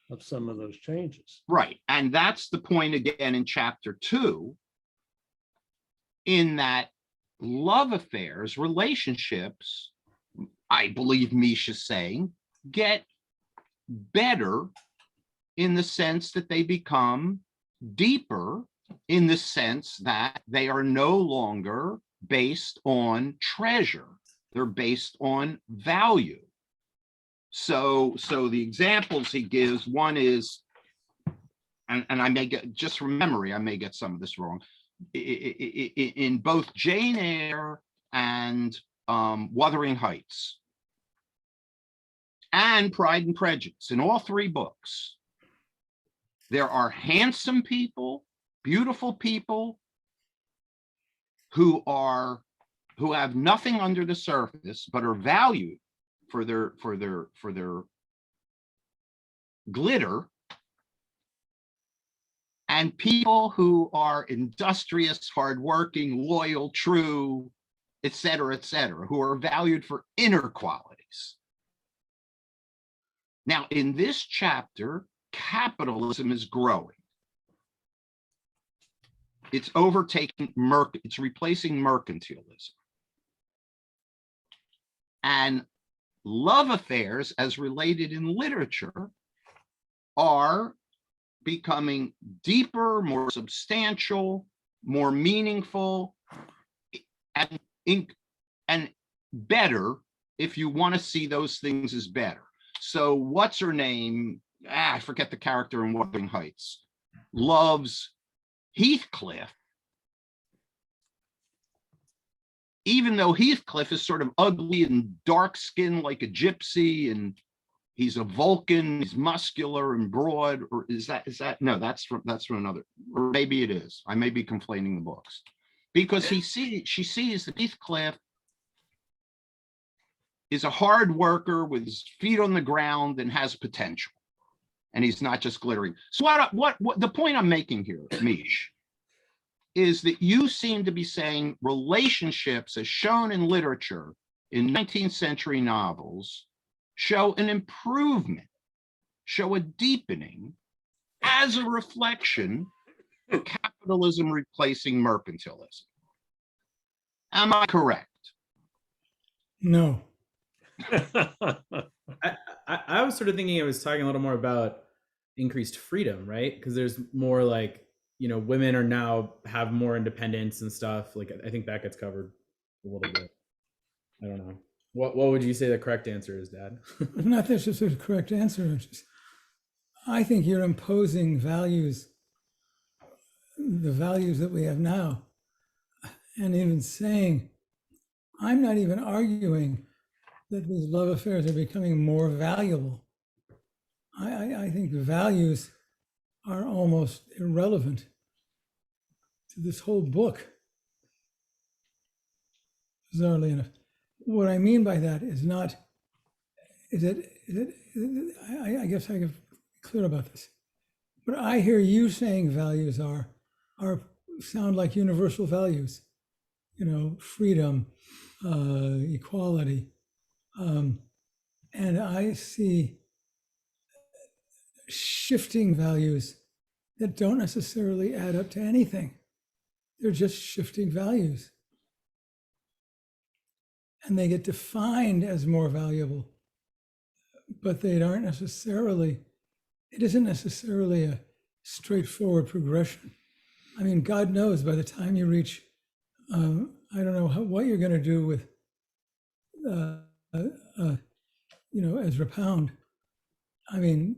of some of those changes. Right. And that's the point again in chapter 2, in that love affairs, relationships, I believe Misha's saying, get better in the sense that they become deeper, in the sense that they are no longer based on treasure. They're based on value. So the examples he gives, one is, and I may get, just from memory, I may get some of this wrong, in both Jane Eyre and Wuthering Heights and Pride and Prejudice, in all 3 books, there are handsome people, beautiful people who have nothing under the surface but are valued for their glitter, and people who are industrious, hardworking, loyal, true, et cetera, who are valued for inner qualities. Now, in this chapter, capitalism is growing. It's overtaking it's replacing mercantilism. And love affairs, as related in literature, are becoming deeper, more substantial, more meaningful, and better, if you want to see those things as better. So what's her name? I forget the character in Wuthering Heights. Loves Heathcliff, even though Heathcliff is sort of ugly and dark skinned like a gypsy, and he's a Vulcan, he's muscular and broad. Or is that no, that's from another, or maybe it is. I may be conflating the books, because she sees that Heathcliff is a hard worker with his feet on the ground and has potential, and he's not just glittering. So what the point I'm making here, Mish, is that you seem to be saying relationships, as shown in literature in 19th century novels, show an improvement, show a deepening, as a reflection of capitalism replacing mercantilism. Am I correct? No. I was sort of thinking I was talking a little more about increased freedom, right? Because there's more like, you know, women are now have more independence and stuff. Like, I think that gets covered a little bit. I don't know. What would you say the correct answer is, Dad? Not that it's the correct answer. I think you're imposing values, the values that we have now, and even saying, I'm not even arguing that these love affairs are becoming more valuable. I think the values are almost irrelevant to this whole book, bizarrely enough. What I mean by that is not, I guess I can be clear about this, but I hear you saying values are are sound like universal values, freedom, equality. And I see shifting values that don't necessarily add up to anything. They're just shifting values. And they get defined as more valuable, but they aren't necessarily, it isn't necessarily a straightforward progression. I mean, God knows by the time you reach, I don't know what you're going to do with, Ezra Pound. I mean,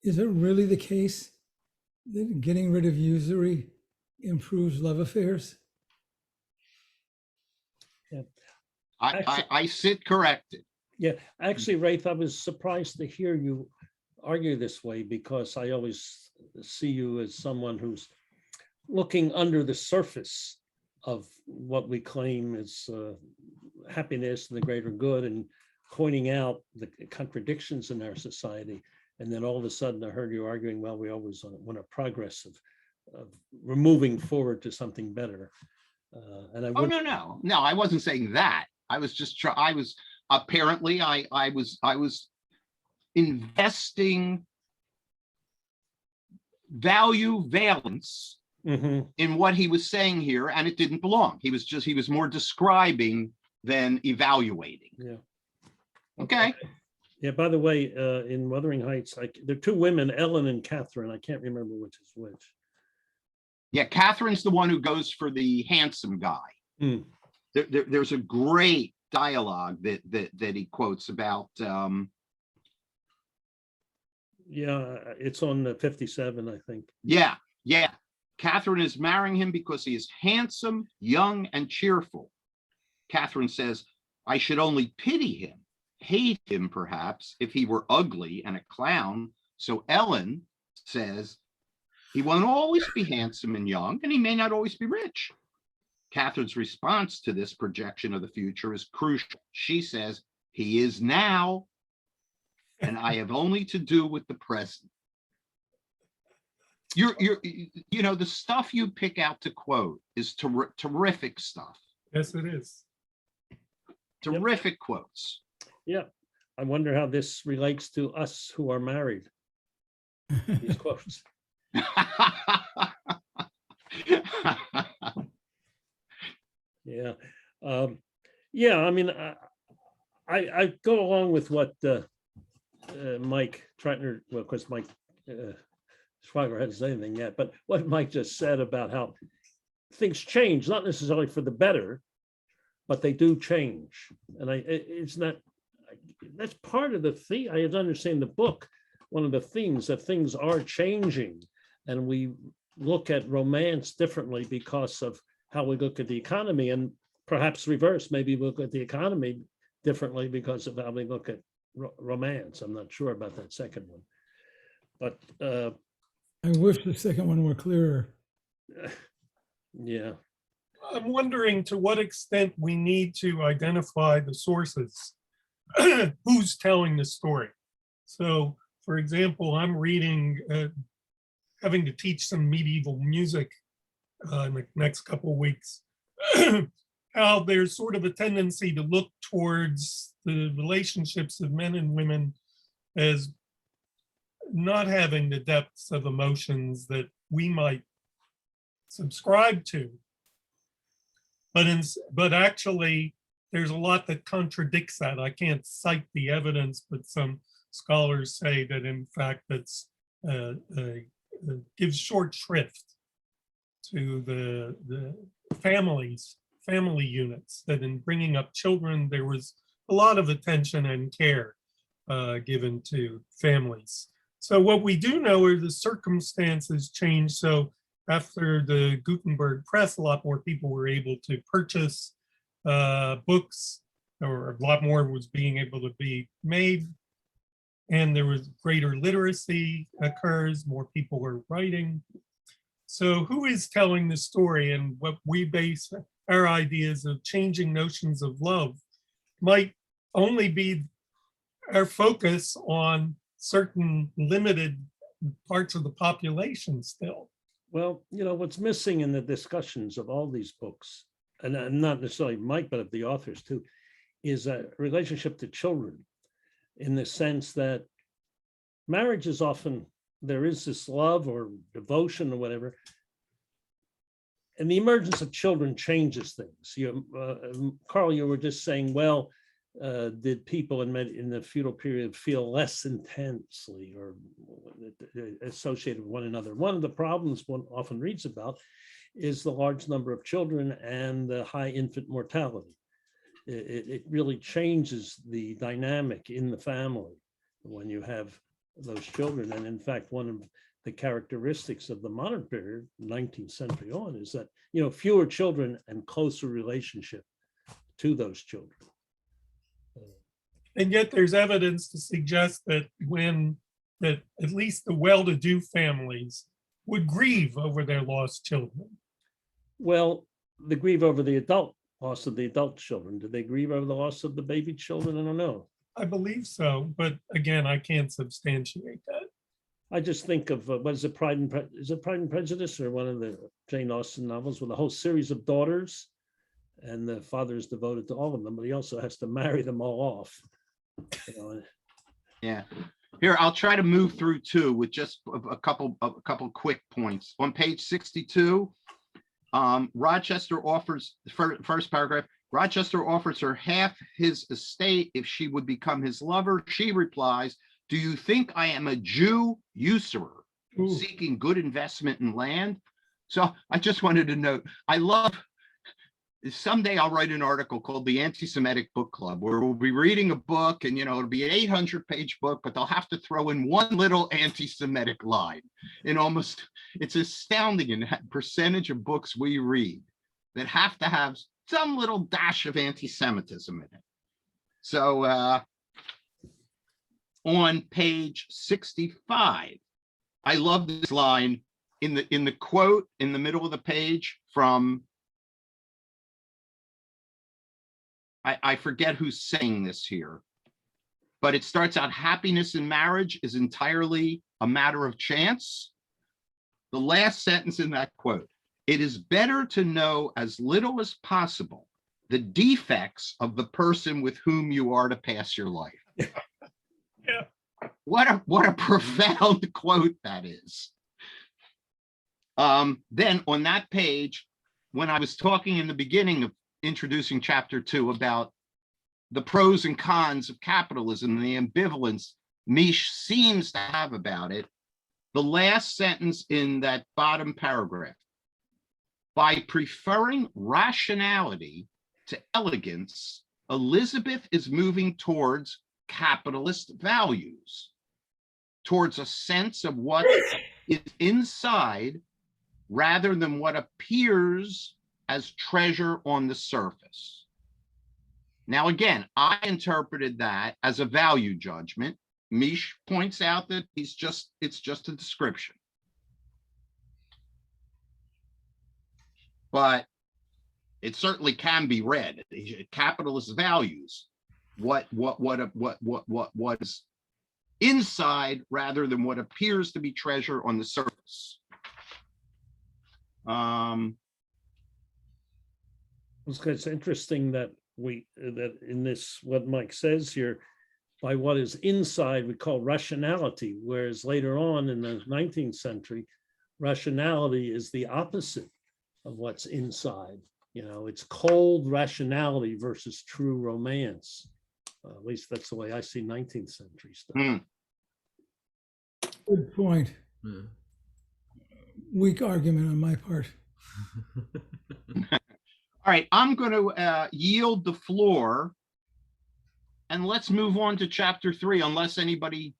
is it really the case that getting rid of usury improves love affairs? Yeah. I sit corrected. Yeah, actually, Rafe, I was surprised to hear you argue this way, because I always see you as someone who's looking under the surface of what we claim is happiness and the greater good, and pointing out the contradictions in our society. And then all of a sudden I heard you arguing, well, we always want a progress of moving forward to something better. And I Oh, would, no, I wasn't saying that. I was just I was apparently I was investing value valence Mhm. in what he was saying here, and it didn't belong. He was more describing than evaluating. Yeah. Okay. Yeah, by the way, in Wuthering Heights, there are two women, Ellen and Catherine. I can't remember which is which. Yeah, Catherine's the one who goes for the handsome guy. Mm. There's a great dialogue that he quotes about. Yeah, it's on 57, I think. Yeah. Catherine is marrying him because he is handsome, young, and cheerful. Catherine says, I should only pity him, hate him perhaps, if he were ugly and a clown. So Ellen says, he won't always be handsome and young, and he may not always be rich. Catherine's response to this projection of the future is crucial. She says, he is now, and I have only to do with the present. The stuff you pick out to quote is terrific stuff. Yes, it is. Terrific quotes. Yeah, I wonder how this relates to us who are married. These quotes. Yeah. Yeah, I mean, I go along with what Mike Tratner, well, of course, Mike Schwager hasn't said anything yet, but what Mike just said about how things change, not necessarily for the better, but they do change. And it's not, that's part of the theme. I understand the book, one of the themes that things are changing, and we look at romance differently because of how we look at the economy, and perhaps reverse, maybe we look at the economy differently because of how we look at romance. I'm not sure about that second one, but I wish the second one were clearer. Yeah. I'm wondering to what extent we need to identify the sources. Who's telling the story? So, for example, I'm reading, having to teach some medieval music in the next couple of weeks, how there's sort of a tendency to look towards the relationships of men and women as not having the depths of emotions that we might subscribe to. But actually, there's a lot that contradicts that. I can't cite the evidence, but some scholars say that in fact that's gives short shrift to the family units, that in bringing up children, there was a lot of attention and care given to families. So what we do know are the circumstances changed. So after the Gutenberg press, a lot more people were able to purchase books, or a lot more was being able to be made. And there was greater literacy occurs, more people were writing. So who is telling the story? And what we base our ideas of changing notions of love might only be our focus on certain limited parts of the population still. Well, what's missing in the discussions of all these books, and not necessarily Mike, but of the authors too, is a relationship to children, in the sense that marriage is often, there is this love or devotion or whatever, and the emergence of children changes things. Carl, you were just saying, well, did people in the feudal period feel less intensely or associated with one another? One of the problems one often reads about is the large number of children and the high infant mortality. It really changes the dynamic in the family when you have those children. And in fact, one of the characteristics of the modern period, 19th century on, is that, fewer children and closer relationship to those children. And yet there's evidence to suggest that that at least the well-to-do families would grieve over their lost children. Well, they grieve over the loss of the adult children. Did they grieve over the loss of the baby children? I don't know. I believe so, but again, I can't substantiate that. I just think of what is it, Pride and Prejudice, or one of the Jane Austen novels with a whole series of daughters, and the father is devoted to all of them, but he also has to marry them all off. Yeah. Here, I'll try to move through two with just a couple quick points. On page 62, Rochester offers, first paragraph, Rochester offers her half his estate if she would become his lover. She replies, "Do you think I am a Jew usurer seeking good investment in land?" So I just wanted to note, I love, someday I'll write an article called the Anti-Semitic Book Club, where we'll be reading a book and, it'll be an 800-page book, but they'll have to throw in one little anti-Semitic line. It's astounding in the percentage of books we read that have to have some little dash of anti-Semitism in it. So on page 65, I love this line in the quote in the middle of the page from, I forget who's saying this here, but it starts out, "Happiness in marriage is entirely a matter of chance." The last sentence in that quote, "It is better to know as little as possible the defects of the person with whom you are to pass your life." Yeah. What a profound quote that is. Then on that page, when I was talking in the beginning of introducing chapter 2 about the pros and cons of capitalism and the ambivalence Misch seems to have about it, the last sentence in that bottom paragraph, "By preferring rationality to elegance, Elizabeth is moving towards capitalist values, towards a sense of what is inside rather than what appears as treasure on the surface." Now, again, I interpreted that as a value judgment. Misch points out that it's just a description. But it certainly can be read. Capitalist values what is inside rather than what appears to be treasure on the surface. It's interesting that that in this, what Mike says here, by what is inside we call rationality, whereas later on in the 19th century, rationality is the opposite of what's inside. It's cold rationality versus true romance. At least that's the way I see 19th century stuff. Good point. Weak argument on my part. All right, I'm going to yield the floor, and let's move on to chapter 3, unless anybody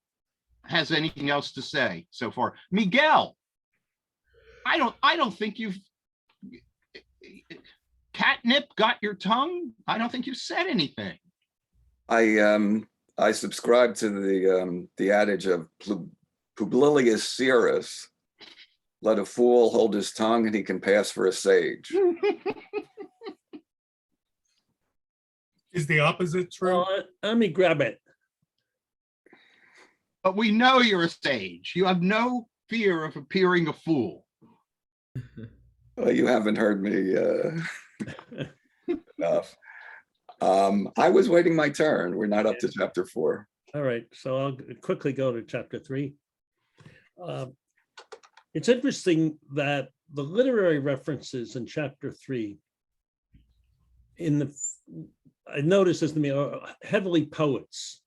has anything else to say so far. Miguel, I don't think you've catnip got your tongue. I don't think you've said anything. I subscribe to the adage of Publilius Syrus, "Let a fool hold his tongue and he can pass for a sage." Is the opposite true? Well, let me grab it. But we know you're a sage. You have no fear of appearing a fool. Well, you haven't heard me enough. I was waiting my turn. We're not up to chapter 4. All right, so I'll quickly go to chapter 3. It's interesting that the literary references in chapter 3 I noticed this to me are heavily poets.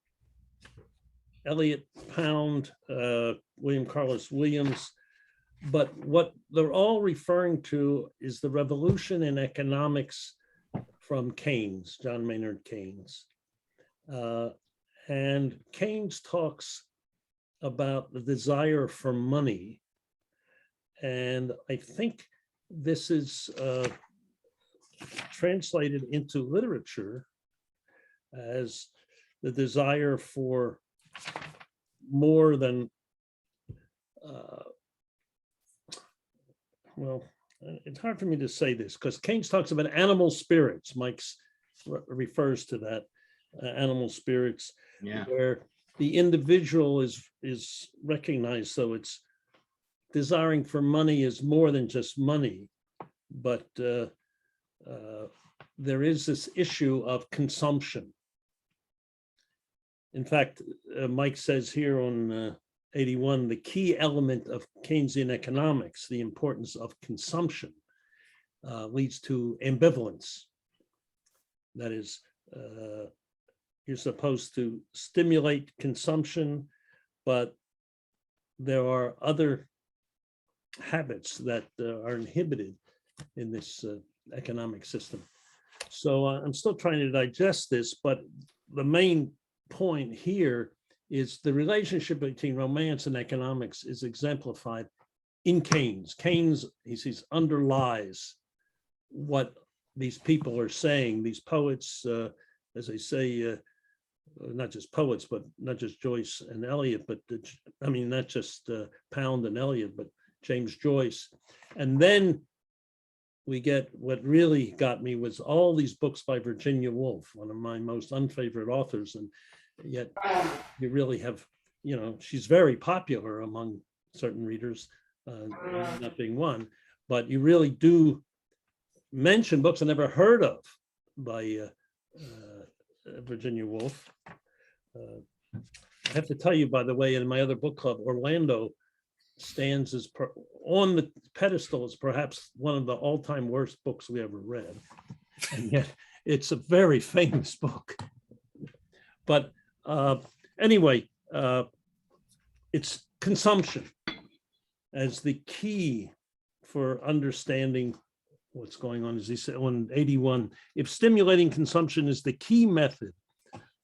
Eliot Pound, William Carlos Williams, but what they're all referring to is the revolution in economics from Keynes, John Maynard Keynes. And Keynes talks about the desire for money. And I think this is translated into literature as the desire for more than, well, it's hard for me to say this because Keynes talks about animal spirits. Mike's refers to that, animal spirits, Yeah. where the individual is recognized. So it's desiring for money is more than just money, but there is this issue of consumption. In fact, Mike says here on 81, the key element of Keynesian economics, the importance of consumption, leads to ambivalence. That is, you're supposed to stimulate consumption, but there are other habits that are inhibited in this economic system. So I'm still trying to digest this, but the main point here is the relationship between romance and economics is exemplified in Keynes. Keynes, he says, underlies what these people are saying. These poets, as I say, not just poets, but not just Joyce and Eliot, but I mean, not just Pound and Eliot, but James Joyce. And then we get what really got me was all these books by Virginia Woolf, one of my most unfavorite authors. And yet you really have, you know, she's very popular among certain readers, not being one, but you really do mention books I never heard of by Virginia Woolf. I have to tell you, by the way, in my other book club, Orlando stands as on the pedestal as perhaps one of the all-time worst books we ever read. And yet it's a very famous book. But anyway, it's consumption as the key for understanding what's going on. As he said on 81, if stimulating consumption is the key method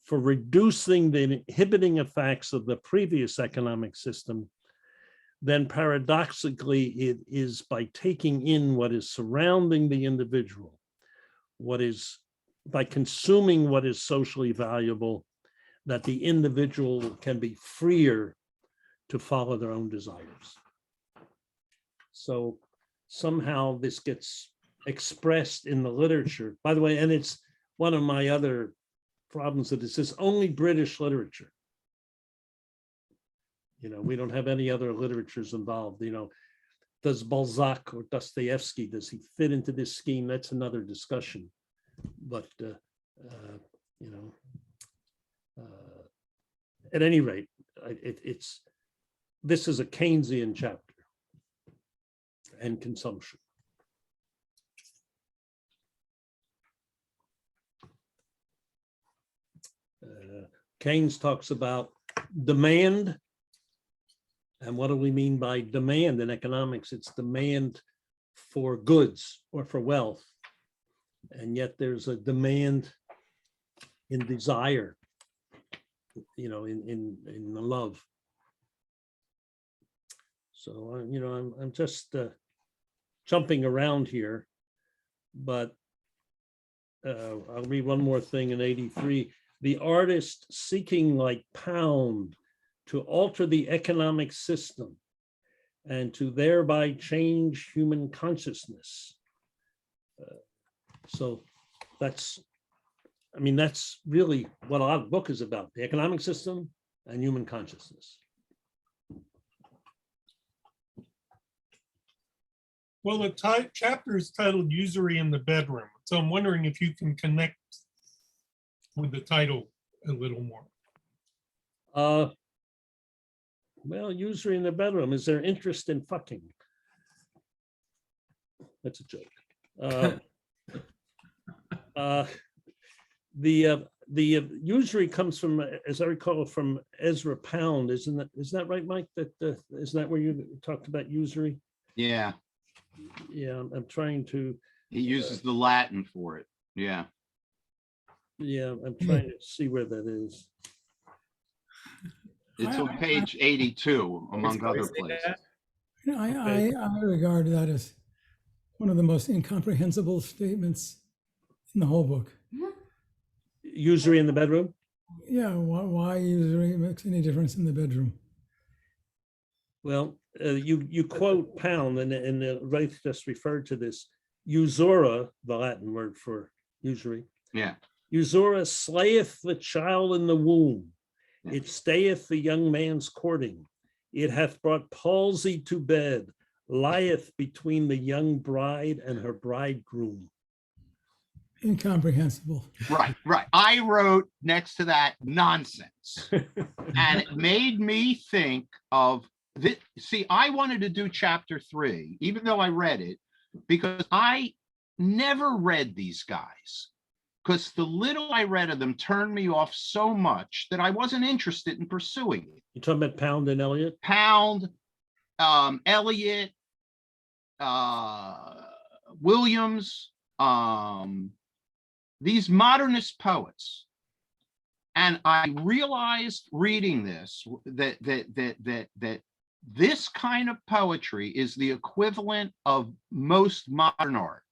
for reducing the inhibiting effects of the previous economic system, then paradoxically it is by taking in what is surrounding the individual, by consuming what is socially valuable, that the individual can be freer to follow their own desires. So somehow this gets expressed in the literature. By the way, and it's one of my other problems that it's this only British literature. You know, we don't have any other literatures involved. You know, does Balzac or Dostoevsky, does he fit into this scheme? That's another discussion. But, you know, at any rate, this is a Keynesian chapter and consumption. Keynes talks about demand. And what do we mean by demand in economics? It's demand for goods or for wealth. And yet there's a demand in desire, you know, in the love. So, you know, I'm just jumping around here, but I'll read one more thing in 83. The artist seeking like Pound to alter the economic system and to thereby change human consciousness. So that's, I mean, that's really what our book is about, the economic system and human consciousness. Well, the chapter is titled Usury in the Bedroom. So I'm wondering if you can connect with the title a little more. Well, usually in the bedroom, is there interest in fucking? That's a joke. The usury comes from, as I recall, from Ezra Pound. Is that right, Mike? Isn't that where you talked about usury? Yeah, Yeah, I'm trying to. he uses the Latin for it. Yeah. Yeah, I'm trying to see where that is. It's on page 82, among other places. I regard that as one of the most incomprehensible statements in the whole book. Usury in the bedroom? Yeah, why usury makes any difference in the bedroom? Well, you quote Pound, and Wright just referred to this. Usura, the Latin word for usury. Yeah. Usura slayeth the child in the womb. Yeah. It stayeth the young man's courting. It hath brought palsy to bed, lieth between the young bride and her bridegroom. Incomprehensible. Right. I wrote next to that nonsense. And it made me think of this. See, I wanted to do chapter 3, even though I read it, because I never read these guys. Because the little I read of them turned me off so much that I wasn't interested in pursuing it. You talking about Pound and Eliot? Pound, Eliot, Williams, these modernist poets. And I realized reading this that this kind of poetry is the equivalent of most modern art.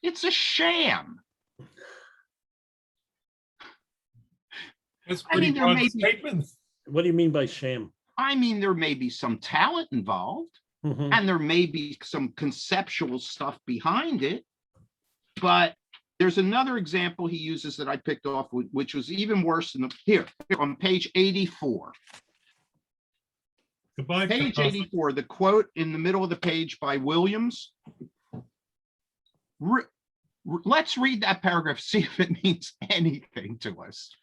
It's a sham. That's I mean, pretty there may broad be- statement. What do you mean by sham? I mean, there may be some talent involved, Mhm. and there may be some conceptual stuff behind it, but there's another example he uses that I picked off, which was even worse than here on page 84. Goodbye, Page Picasso. 84, the quote in the middle of the page by Williams. Let's read that paragraph, see if it means anything to us.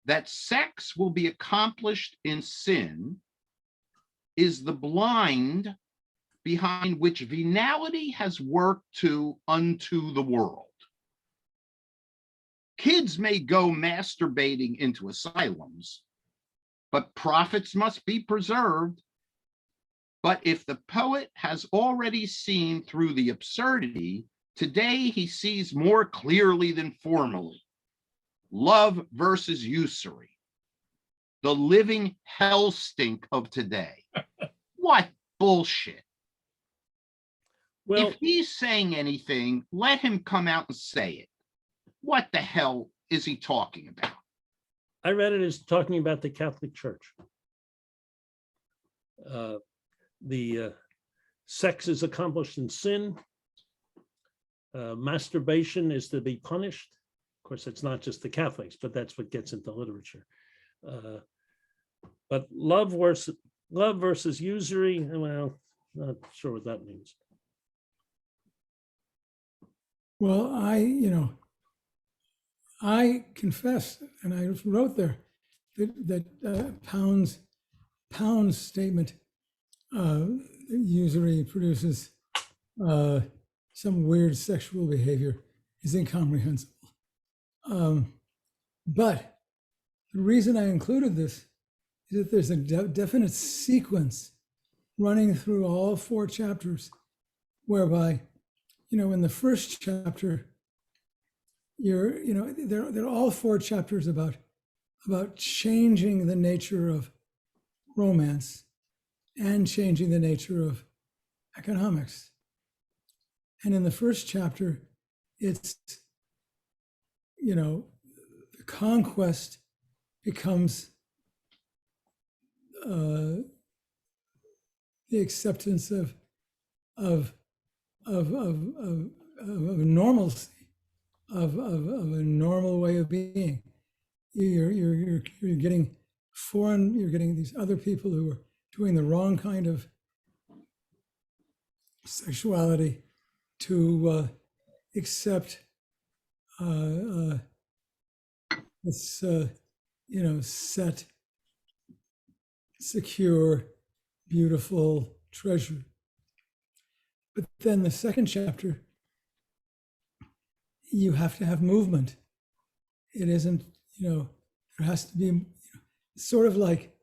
That sex will be accomplished in sin is the blind behind which venality has worked unto the world. Kids may go masturbating into asylums, but prophets must be preserved. But if the poet has already seen through the absurdity, today he sees more clearly than formerly. Love versus usury, the living hell stink of today. What bullshit. Well, If he's saying anything, let him come out and say it. What the hell is he talking about? I read it as talking about the Catholic Church. The sex is accomplished in sin. Masturbation is to be punished. Of course, it's not just the Catholics, but that's what gets into literature. But love versus usury, well, not sure what that means. Well, I confess, and I wrote there that Pound's statement, usury produces some weird sexual behavior, is incomprehensible. But the reason I included this is that there's a definite sequence running through all 4 chapters, whereby, in the first chapter, they're all 4 chapters about changing the nature of romance and changing the nature of economics. And in the first chapter, it's, the conquest becomes the acceptance of normalcy, of a normal way of being. You're getting you're getting these other people who are doing the wrong kind of sexuality, to accept this, set, secure, beautiful treasure. But then the second chapter, you have to have movement. It isn't, there has to be, sort of like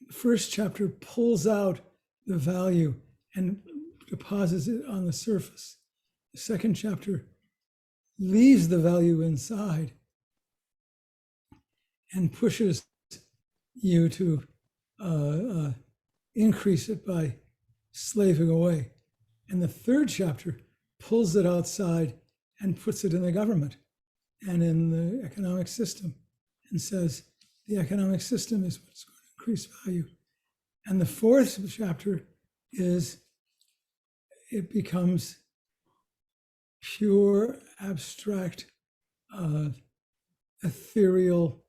the first chapter pulls out the value and deposits it on the surface. The second chapter leaves the value inside and pushes you to increase it by slaving away. And the third chapter pulls it outside and puts it in the government and in the economic system and says the economic system is what's going to increase value. And the fourth chapter is it becomes pure, abstract, ethereal,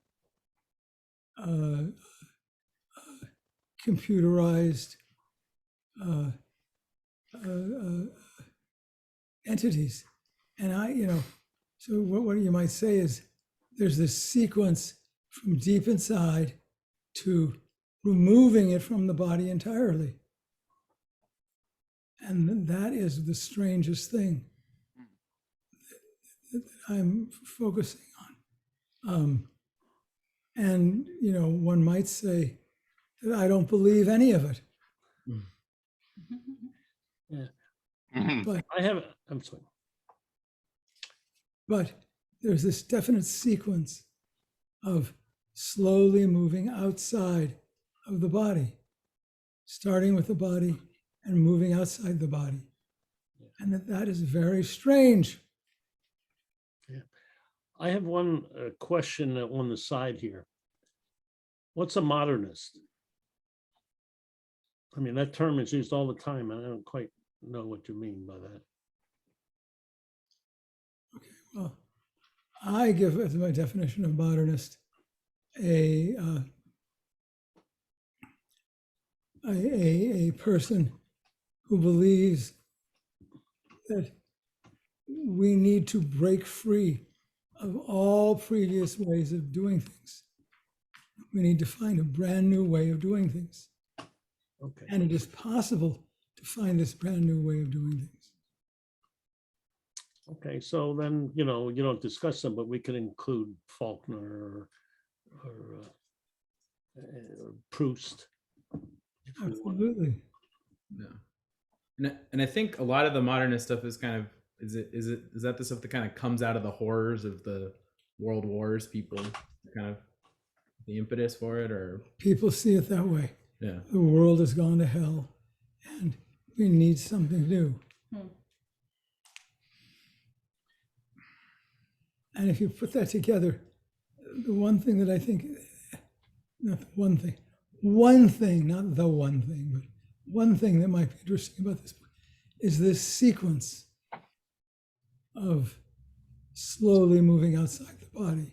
computerized entities. And so what you might say is there's this sequence from deep inside to removing it from the body entirely. And that is the strangest thing that I'm focusing on. And, one might say that I don't believe any of it. Yeah. Mhm. But I'm sorry. But there's this definite sequence of slowly moving outside of the body, starting with the body and moving outside the body. And that is very strange. I have one question on the side here. What's a modernist? I mean, that term is used all the time, and I don't quite know what you mean by that. Well, I give as my definition of modernist a person who believes that we need to break free of all previous ways of doing things. We need to find a brand new way of doing things. Okay. And it is possible to find this brand new way of doing things. Okay, so then, you don't discuss them, but we can include Faulkner or Proust. if we want. Absolutely. Yeah. And I think a lot of the modernist stuff is kind of is that the stuff that kind of comes out of the horrors of the world wars, people kind of the impetus for it, or People see it that way. yeah. The world has gone to hell and we need something new. And if you put that together, the one thing that I think, not the one thing, not the one thing, but one thing that might be interesting about this book is this sequence of slowly moving outside the body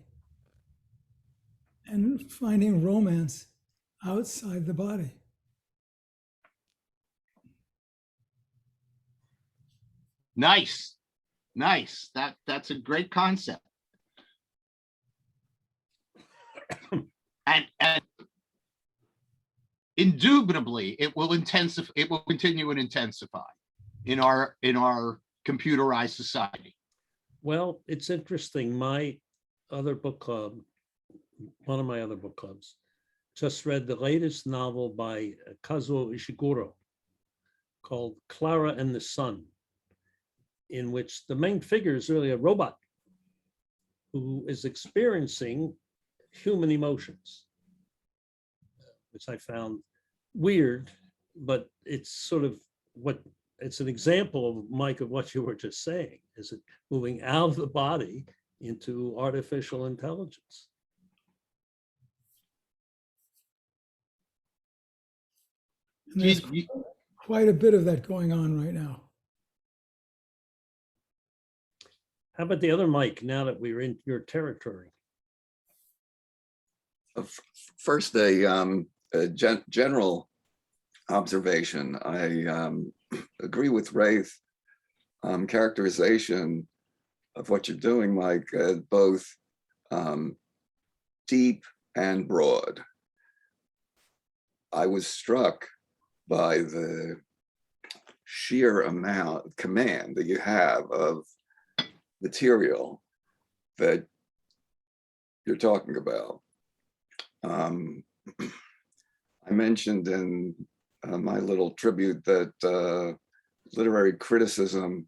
and finding romance outside the body. Nice. That's a great concept. And indubitably, it will continue and intensify in our computerized society. Well, it's interesting. My other book club, one of my other book clubs, just read the latest novel by Kazuo Ishiguro called Clara and the Sun, in which the main figure is really a robot who is experiencing human emotions, which I found weird, but it's sort of it's an example of, Mike, of what you were just saying, is it moving out of the body into artificial intelligence. And there's quite a bit of that going on right now. How about the other Mike, now that we're in your territory? First, a general observation. agree with Raith characterization of what you're doing, Mike, both deep and broad. I was struck by the sheer amount of command that you have of material that you're talking about. I mentioned in my little tribute that literary criticism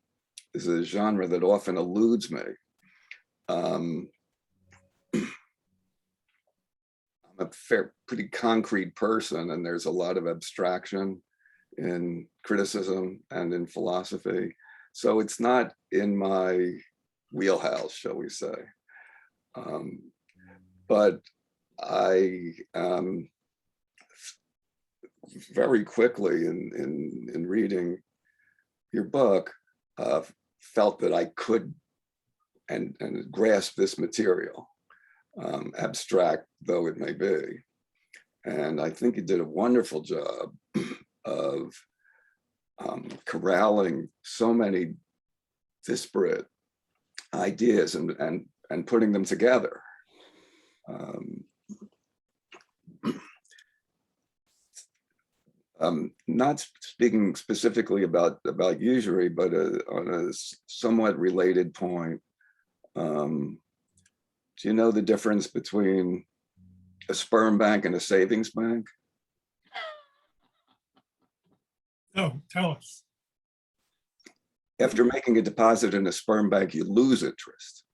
is a genre that often eludes me. I'm a pretty concrete person, and there's a lot of abstraction in criticism and in philosophy. So it's not in my wheelhouse, shall we say. But I very quickly in reading your book, felt that I could and grasp this material, abstract though it may be. And I think you did a wonderful job of corralling so many disparate ideas and putting them together. Not speaking specifically about usury, but on a somewhat related point, do you know the difference between a sperm bank and a savings bank? Oh, tell us. After making a deposit in a sperm bank, you lose interest.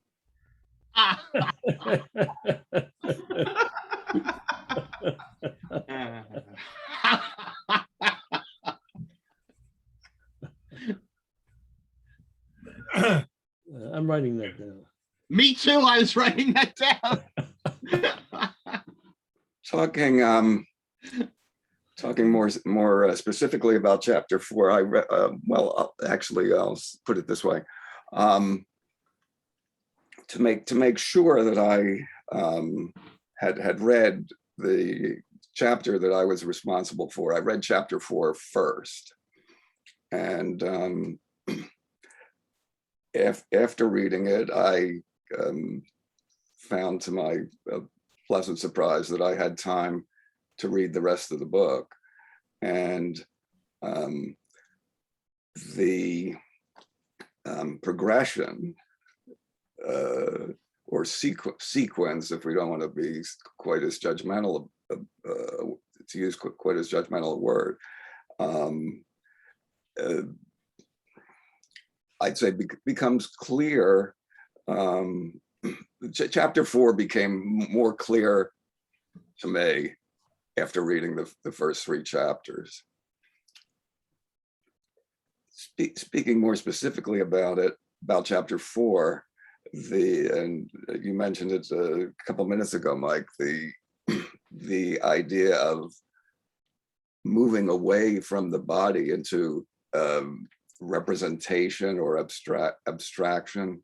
I'm writing that down. Me too, I was writing that down. Talking more specifically about chapter 4, I read, well, actually, I'll put it this way. To make sure that I had read the chapter that I was responsible for, I read chapter 4 first. And after reading it, I found to my pleasant surprise that I had time to read the rest of the book. And the progression or sequence, if we don't want to be quite as judgmental, to use quite as judgmental a word, I'd say becomes clear. Chapter 4 became more clear to me after reading the first 3 chapters. Speaking more specifically about chapter 4, and you mentioned it a couple minutes ago, Mike, the idea of moving away from the body into representation or abstraction.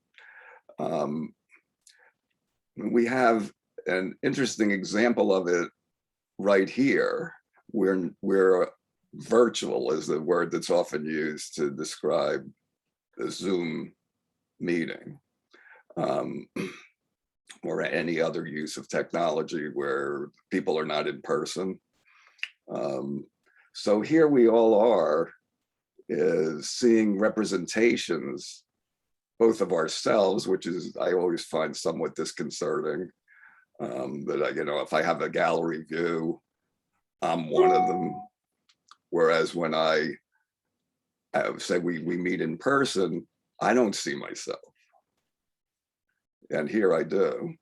We have an interesting example of it right here, where virtual is the word that's often used to describe a Zoom meeting, or any other use of technology where people are not in person. So here we all are, is seeing representations, both of ourselves, which is, I always find somewhat disconcerting, that if I have a gallery view, I'm one of them. Whereas when I say we meet in person, I don't see myself. And here I do.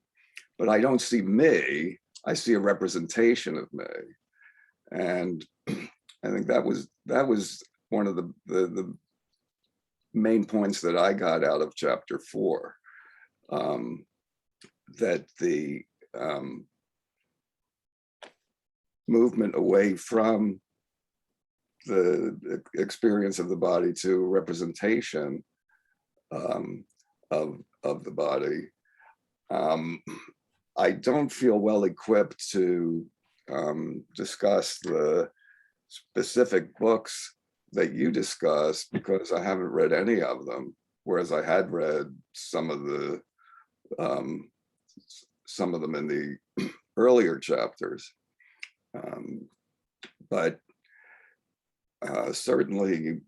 But I don't see me, I see a representation of me. And I think that was one of the main points that I got out of chapter 4, that the movement away from the experience of the body to representation of the body. I don't feel well equipped to discuss the specific books that you discussed because I haven't read any of them, whereas I had read some of them in the earlier chapters. But certainly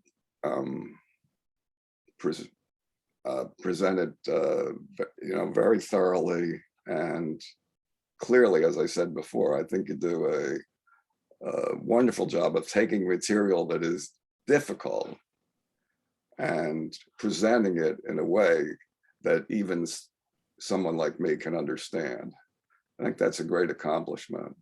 presented, very thoroughly and clearly, as I said before. I think you do a wonderful job of taking material that is difficult and presenting it in a way that even someone like me can understand. I think that's a great accomplishment.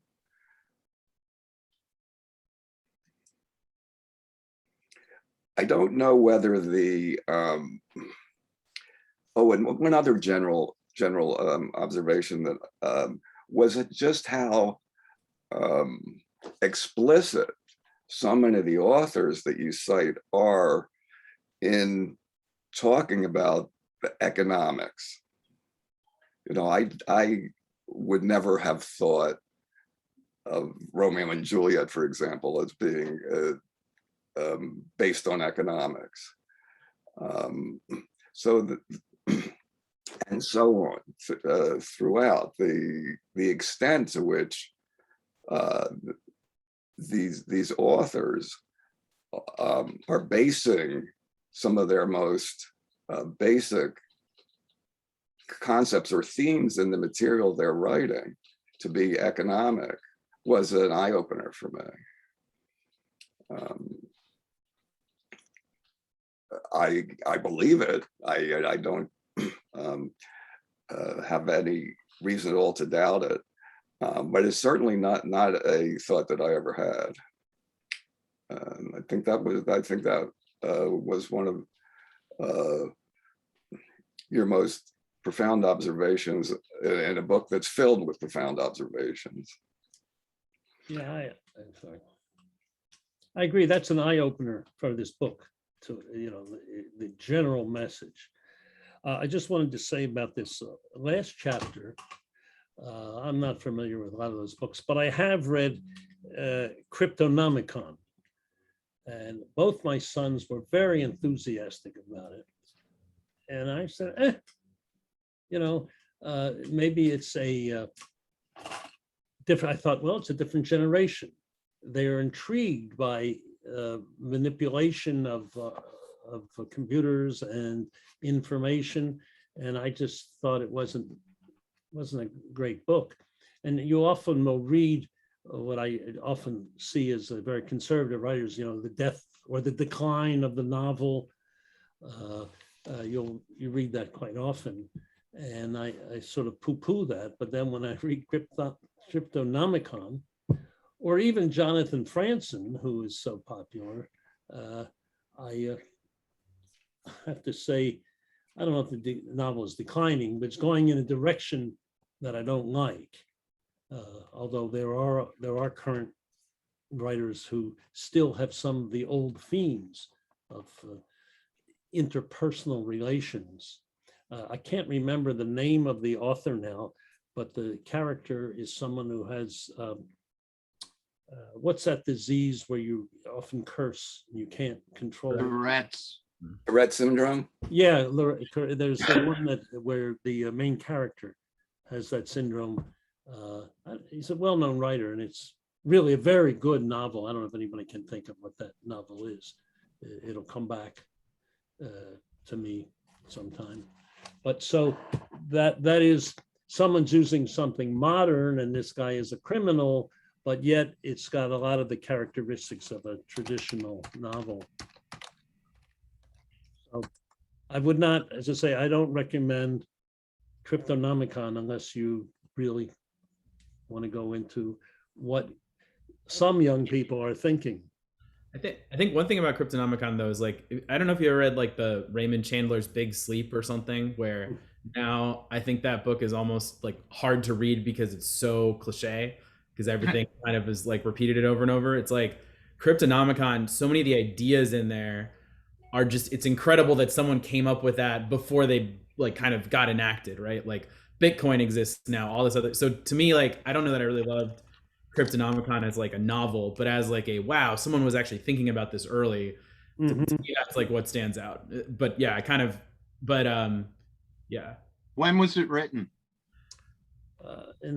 I don't know whether the and one other general observation, that was it just how explicit so many of the authors that you cite are in talking about the economics. I would never have thought of Romeo and Juliet, for example, as being based on economics. And so on throughout. The extent to which these authors are basing some of their most basic concepts or themes in the material they're writing to be economic was an eye-opener for me. I believe it. I don't have any reason at all to doubt it, but it's certainly not a thought that I ever had. I think that was one of your most profound observations in a book that's filled with profound observations. Yeah, I'm sorry. I agree. That's an eye opener for this book, to the general message. I just wanted to say about this last chapter. I'm not familiar with a lot of those books, but I have read Cryptonomicon, and both my sons were very enthusiastic about it. And I said, maybe it's a different. I thought, well, it's a different generation. They're intrigued by manipulation of computers and information, and I just thought it wasn't a great book. And you often will read what I often see as a very conservative writers, the death or the decline of the novel. You read that quite often, and I sort of poo-poo that. But then when I read Cryptonomicon, or even Jonathan Franzen, who is so popular, I have to say, I don't know if the novel is declining, but it's going in a direction that I don't like. Although there are current writers who still have some of the old themes of interpersonal relations. I can't remember the name of the author now, but the character is someone who has what's that disease where you often curse and you can't control it? Tourette syndrome? Yeah, there's the one where the main character has that syndrome. He's a well-known writer, and it's really a very good novel. I don't know if anybody can think of what that novel is. It'll come back to me sometime. But so that is, someone's using something modern, and this guy is a criminal, but yet it's got a lot of the characteristics of a traditional novel. So I would not, as I say, I don't recommend Cryptonomicon unless you really want to go into what some young people are thinking. I think one thing about Cryptonomicon though is, like, I don't know if you ever read like the Raymond Chandler's Big Sleep or something, where now I think that book is almost like hard to read because it's so cliche, because everything kind of is like repeated it over and over. It's like Cryptonomicon, so many of the ideas in there are just, it's incredible that someone came up with that before they like kind of got enacted, right? Like Bitcoin exists now, all this other. So to me, like, I don't know that I really loved Cryptonomicon as like a novel, but as like a, wow, someone was actually thinking about this early. Mhm. To me, that's like what stands out. But yeah, I kind of, but yeah. When was it written? In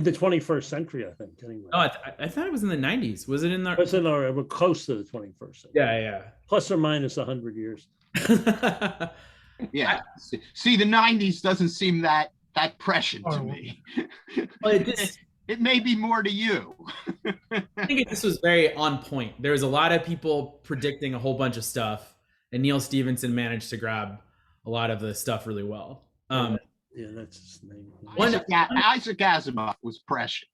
the 21st century, I think, anyway. Oh, I thought it was in the 90s. Was it in the? It's in our, we're close to the 21st century, Yeah, plus or minus 100 years. yeah. Yeah. See, the 90s doesn't seem that prescient to Oh. me. Well, It may be more to you. I think this was very on point. There was a lot of people predicting a whole bunch of stuff, and Neil Stevenson managed to grab a lot of the stuff really well. Yeah, that's his name. Isaac Asimov was prescient.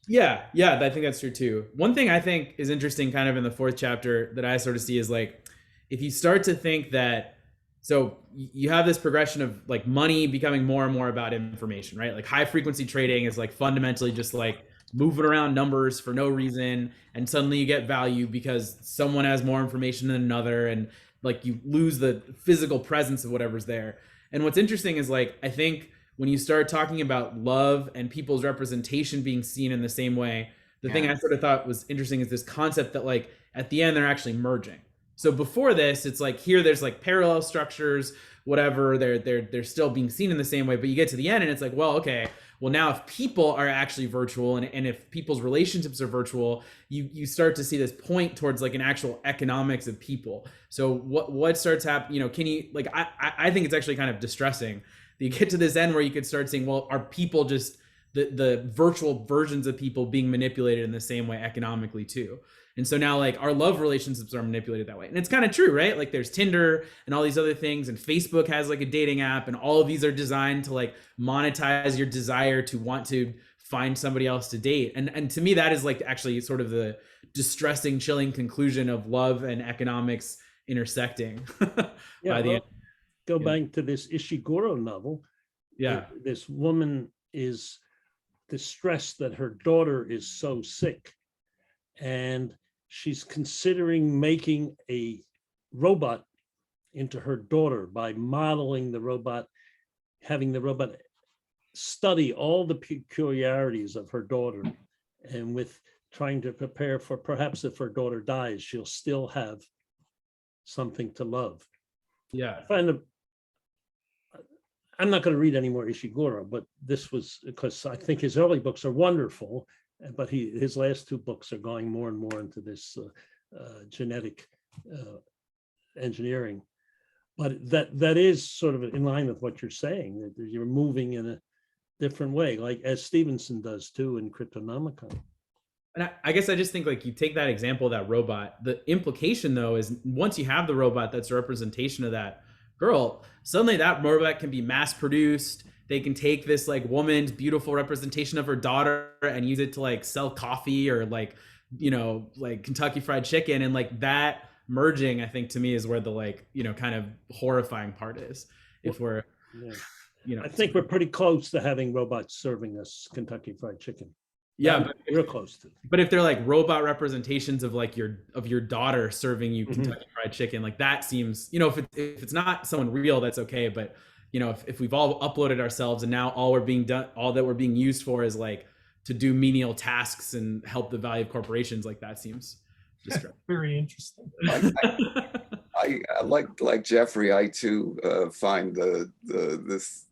Yeah, I think that's true too. One thing I think is interesting kind of in the fourth chapter that I sort of see is like, if you start to think that, so you have this progression of like money becoming more and more about information, right? Like high frequency trading is like fundamentally just like moving around numbers for no reason. And suddenly you get value because someone has more information than another. And like you lose the physical presence of whatever's there. And what's interesting is like, I think when you start talking about love and people's representation being seen in the same way, the thing I sort of thought was interesting is this concept that like at the end they're actually merging. So before this, it's like here there's like parallel structures, whatever, they're still being seen in the same way, but you get to the end and it's like, well, okay, well now if people are actually virtual and if people's relationships are virtual, you start to see this point towards like an actual economics of people. So what starts happening, can you like I think it's actually kind of distressing. You get to this end where you could start saying, well, are people just the virtual versions of people being manipulated in the same way economically too? And so now like our love relationships are manipulated that way. And it's kind of true, right? Like there's Tinder and all these other things, and Facebook has like a dating app, and all of these are designed to like monetize your desire to want to find somebody else to date. And to me, that is like actually sort of the distressing, chilling conclusion of love and economics intersecting. Yeah, by the end. go back to this Ishiguro novel. Yeah. This woman is distressed that her daughter is so sick, and she's considering making a robot into her daughter by modeling the robot, having the robot study all the peculiarities of her daughter, and with trying to prepare for perhaps if her daughter dies, she'll still have something to love. Yeah. I'm not going to read any more Ishiguro, but this was because I think his early books are wonderful, but his last two books are going more and more into this genetic engineering. But that is sort of in line with what you're saying, that you're moving in a different way, like as Stevenson does too in Cryptonomicon. And I guess I just think like you take that example of that robot, the implication though is once you have the robot that's a representation of that girl, suddenly that robot can be mass produced. They can take this like woman's beautiful representation of her daughter and use it to like sell coffee or like, like Kentucky Fried Chicken. And like that merging, I think to me is where the like, kind of horrifying part is. If we're, I think we're pretty close to having robots serving us Kentucky Fried Chicken. Yeah, we're close to. But if they're like robot representations of like your daughter serving you Kentucky Fried Chicken, like that seems, if it's not someone real, that's okay. But if we've all uploaded ourselves and now all that we're being used for is like to do menial tasks and help the value of corporations, like that seems distressing. Very interesting. I like Jeffrey. I too find this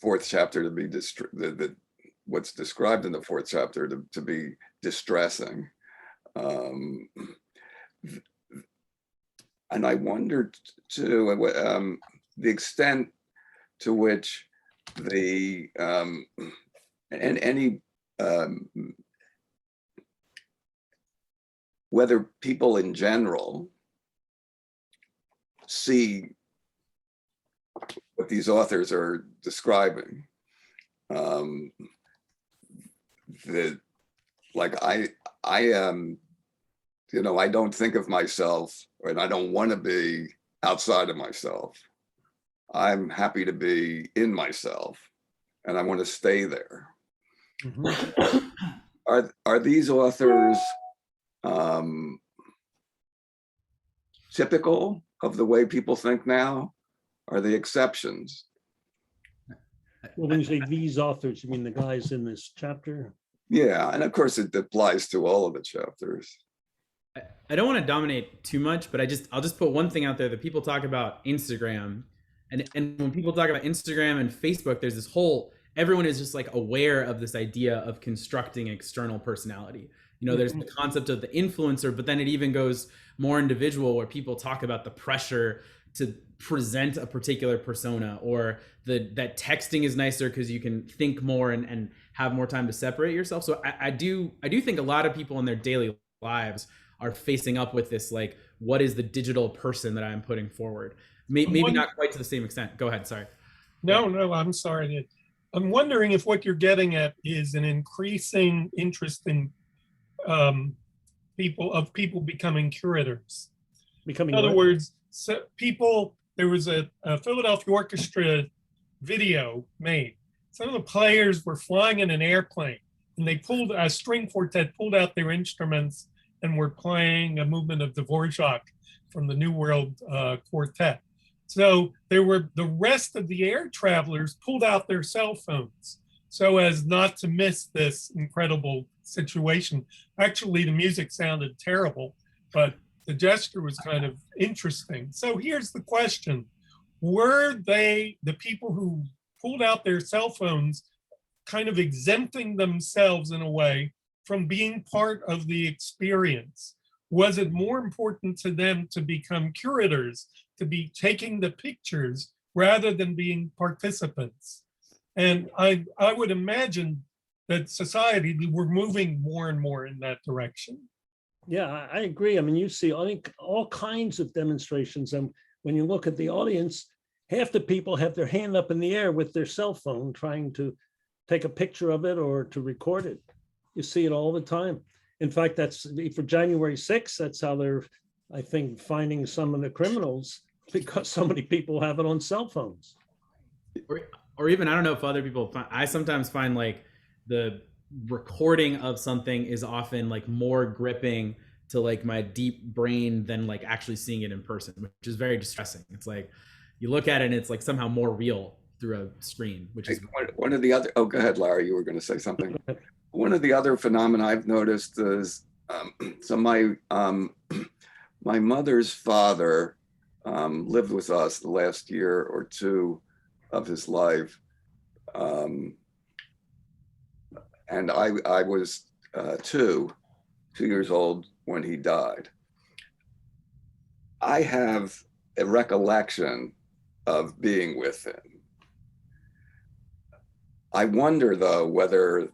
fourth chapter to be what's described in the fourth chapter to be distressing. And I wondered too the extent to which whether people in general see what these authors are describing. I don't think of myself, and I don't want to be outside of myself. I'm happy to be in myself, and I want to stay there. Mm-hmm. Are these authors typical of the way people think now? Are they exceptions? Well, when you say these authors, you mean the guys in this chapter? Yeah, and of course it applies to all of the chapters. I don't want to dominate too much, but I'll just put one thing out there that people talk about Instagram, and when people talk about Instagram and Facebook, there's this whole everyone is just like aware of this idea of constructing external personality. You know, there's the concept of the influencer, but then it even goes more individual where people talk about the pressure to present a particular persona, or that texting is nicer because you can think more and have more time to separate yourself. So I do think a lot of people in their daily lives are facing up with this, like, what is the digital person that I'm putting forward? Maybe not quite to the same extent. Go ahead. Sorry. No, I'm sorry. I'm wondering if what you're getting at is an increasing interest in people becoming curators. Becoming In other what? words, so there was a Philadelphia Orchestra video made. Some of the players were flying in an airplane, and they pulled a string quartet, pulled out their instruments, and were playing a movement of Dvorak from the New World Quartet. So the rest of the air travelers pulled out their cell phones so as not to miss this incredible situation. Actually, the music sounded terrible, but the gesture was kind of interesting. So here's the question. Were the people who pulled out their cell phones kind of exempting themselves in a way from being part of the experience? Was it more important to them to become curators, to be taking the pictures rather than being participants? And I would imagine that society, we're moving more and more in that direction. Yeah, I agree. I mean, you see all kinds of demonstrations, and when you look at the audience, half the people have their hand up in the air with their cell phone trying to take a picture of it or to record it. You see it all the time. In fact, that's for January 6th, that's how they're, I think, finding some of the criminals, because so many people have it on cell phones. Or even, I don't know if other people find, I sometimes find like the recording of something is often like more gripping to like my deep brain than like actually seeing it in person, which is very distressing. It's like you look at it and it's like somehow more real through a screen, which is one of the other. Oh, go ahead, Larry. You were going to say something. One of the other phenomena I've noticed is so my mother's father lived with us the last year or two of his life. And I was 2 years old when he died. I have a recollection of being with him. I wonder, though, whether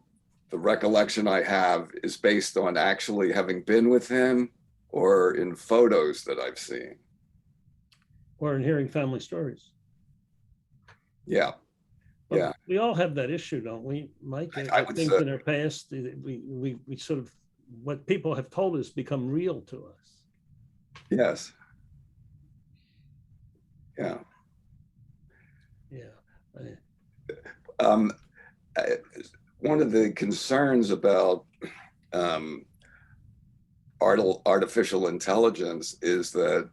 the recollection I have is based on actually having been with him or in photos that I've seen. Or in hearing family stories. Yeah. But yeah. We all have that issue, don't we, Mike? I would Things say, in our past, we sort of, what people have told us become real to us. yes. Yeah. Yeah. One of the concerns about artificial intelligence is that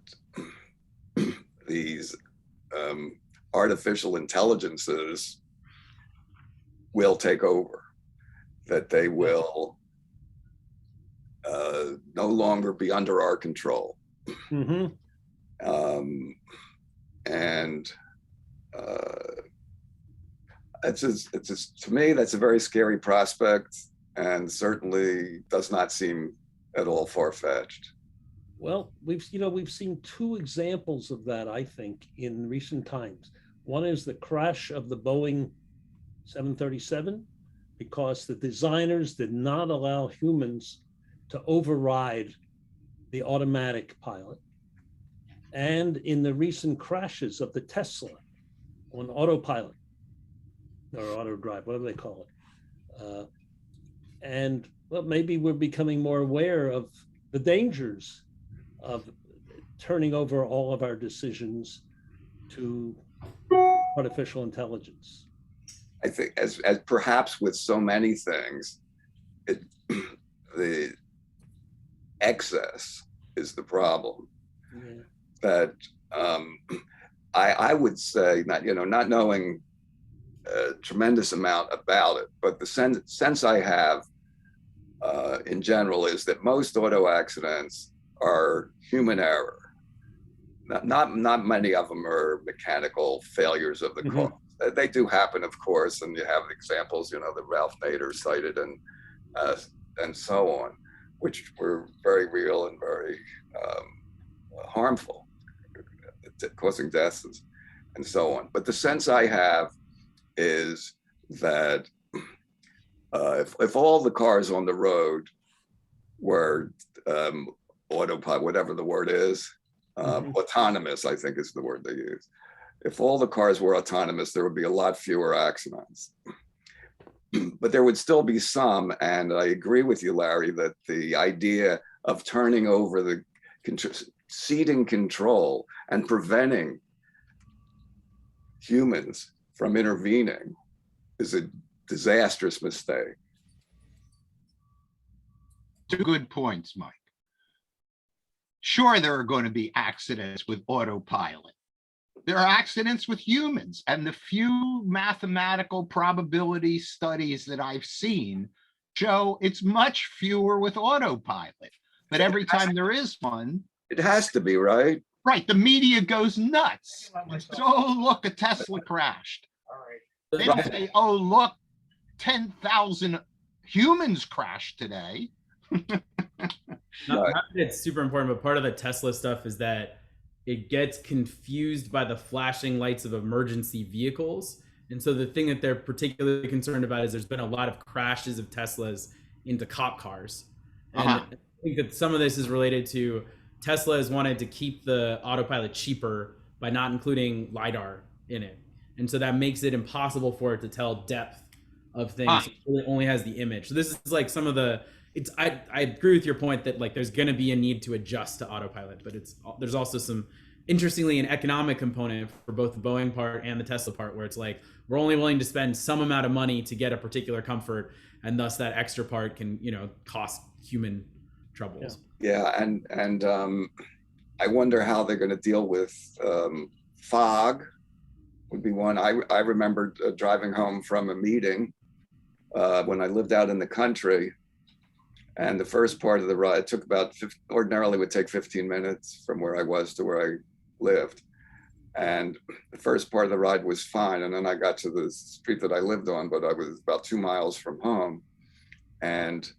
these artificial intelligences will take over, that they will no longer be under our control. Mm-hmm. And to me, that's a very scary prospect, and certainly does not seem at all far-fetched. Well, we've seen 2 examples of that, I think, in recent times. One is the crash of the Boeing 737, because the designers did not allow humans to override the automatic pilot. And in the recent crashes of the Tesla on autopilot or auto drive, whatever they call it. And well, maybe we're becoming more aware of the dangers of turning over all of our decisions to artificial intelligence. I think, as perhaps with so many things, the excess is the problem. Yeah. That I would say, not knowing a tremendous amount about it, but the sense I have in general is that most auto accidents are human error. Not many of them are mechanical failures of the car. They do happen, of course, and you have examples, that Ralph Nader cited and so on, which were very real and very harmful, causing deaths and so on. But the sense I have is that if all the cars on the road were autopilot, whatever the word is, autonomous, I think is the word they use. If all the cars were autonomous, there would be a lot fewer accidents. But there would still be some, and I agree with you, Larry, that the idea of turning over the ceding control and preventing humans from intervening is a disastrous mistake. Two good points, Mike. Sure, there are going to be accidents with autopilot. There are accidents with humans, and the few mathematical probability studies that I've seen show it's much fewer with autopilot. But every time there is one, it has to be, right? Right, the media goes nuts. So, oh, look, a Tesla crashed. They don't say, oh, look, 10,000 humans crashed today. Not that it's super important, but part of the Tesla stuff is that it gets confused by the flashing lights of emergency vehicles. And so the thing that they're particularly concerned about is there's been a lot of crashes of Teslas into cop cars. And I think that some of this is related to Tesla has wanted to keep the autopilot cheaper by not including LiDAR in it. And so that makes it impossible for it to tell depth of things. It really only has the image. So this is like some of the, I agree with your point that like there's going to be a need to adjust to autopilot, but there's also some, interestingly, an economic component for both the Boeing part and the Tesla part, where it's like we're only willing to spend some amount of money to get a particular comfort, and thus that extra part can cost human troubles. Yeah, and I wonder how they're going to deal with fog. Would be one. I remember driving home from a meeting when I lived out in the country. And the first part of the ride took about, ordinarily would take 15 minutes from where I was to where I lived. And the first part of the ride was fine. And then I got to the street that I lived on, but I was about 2 miles from home. And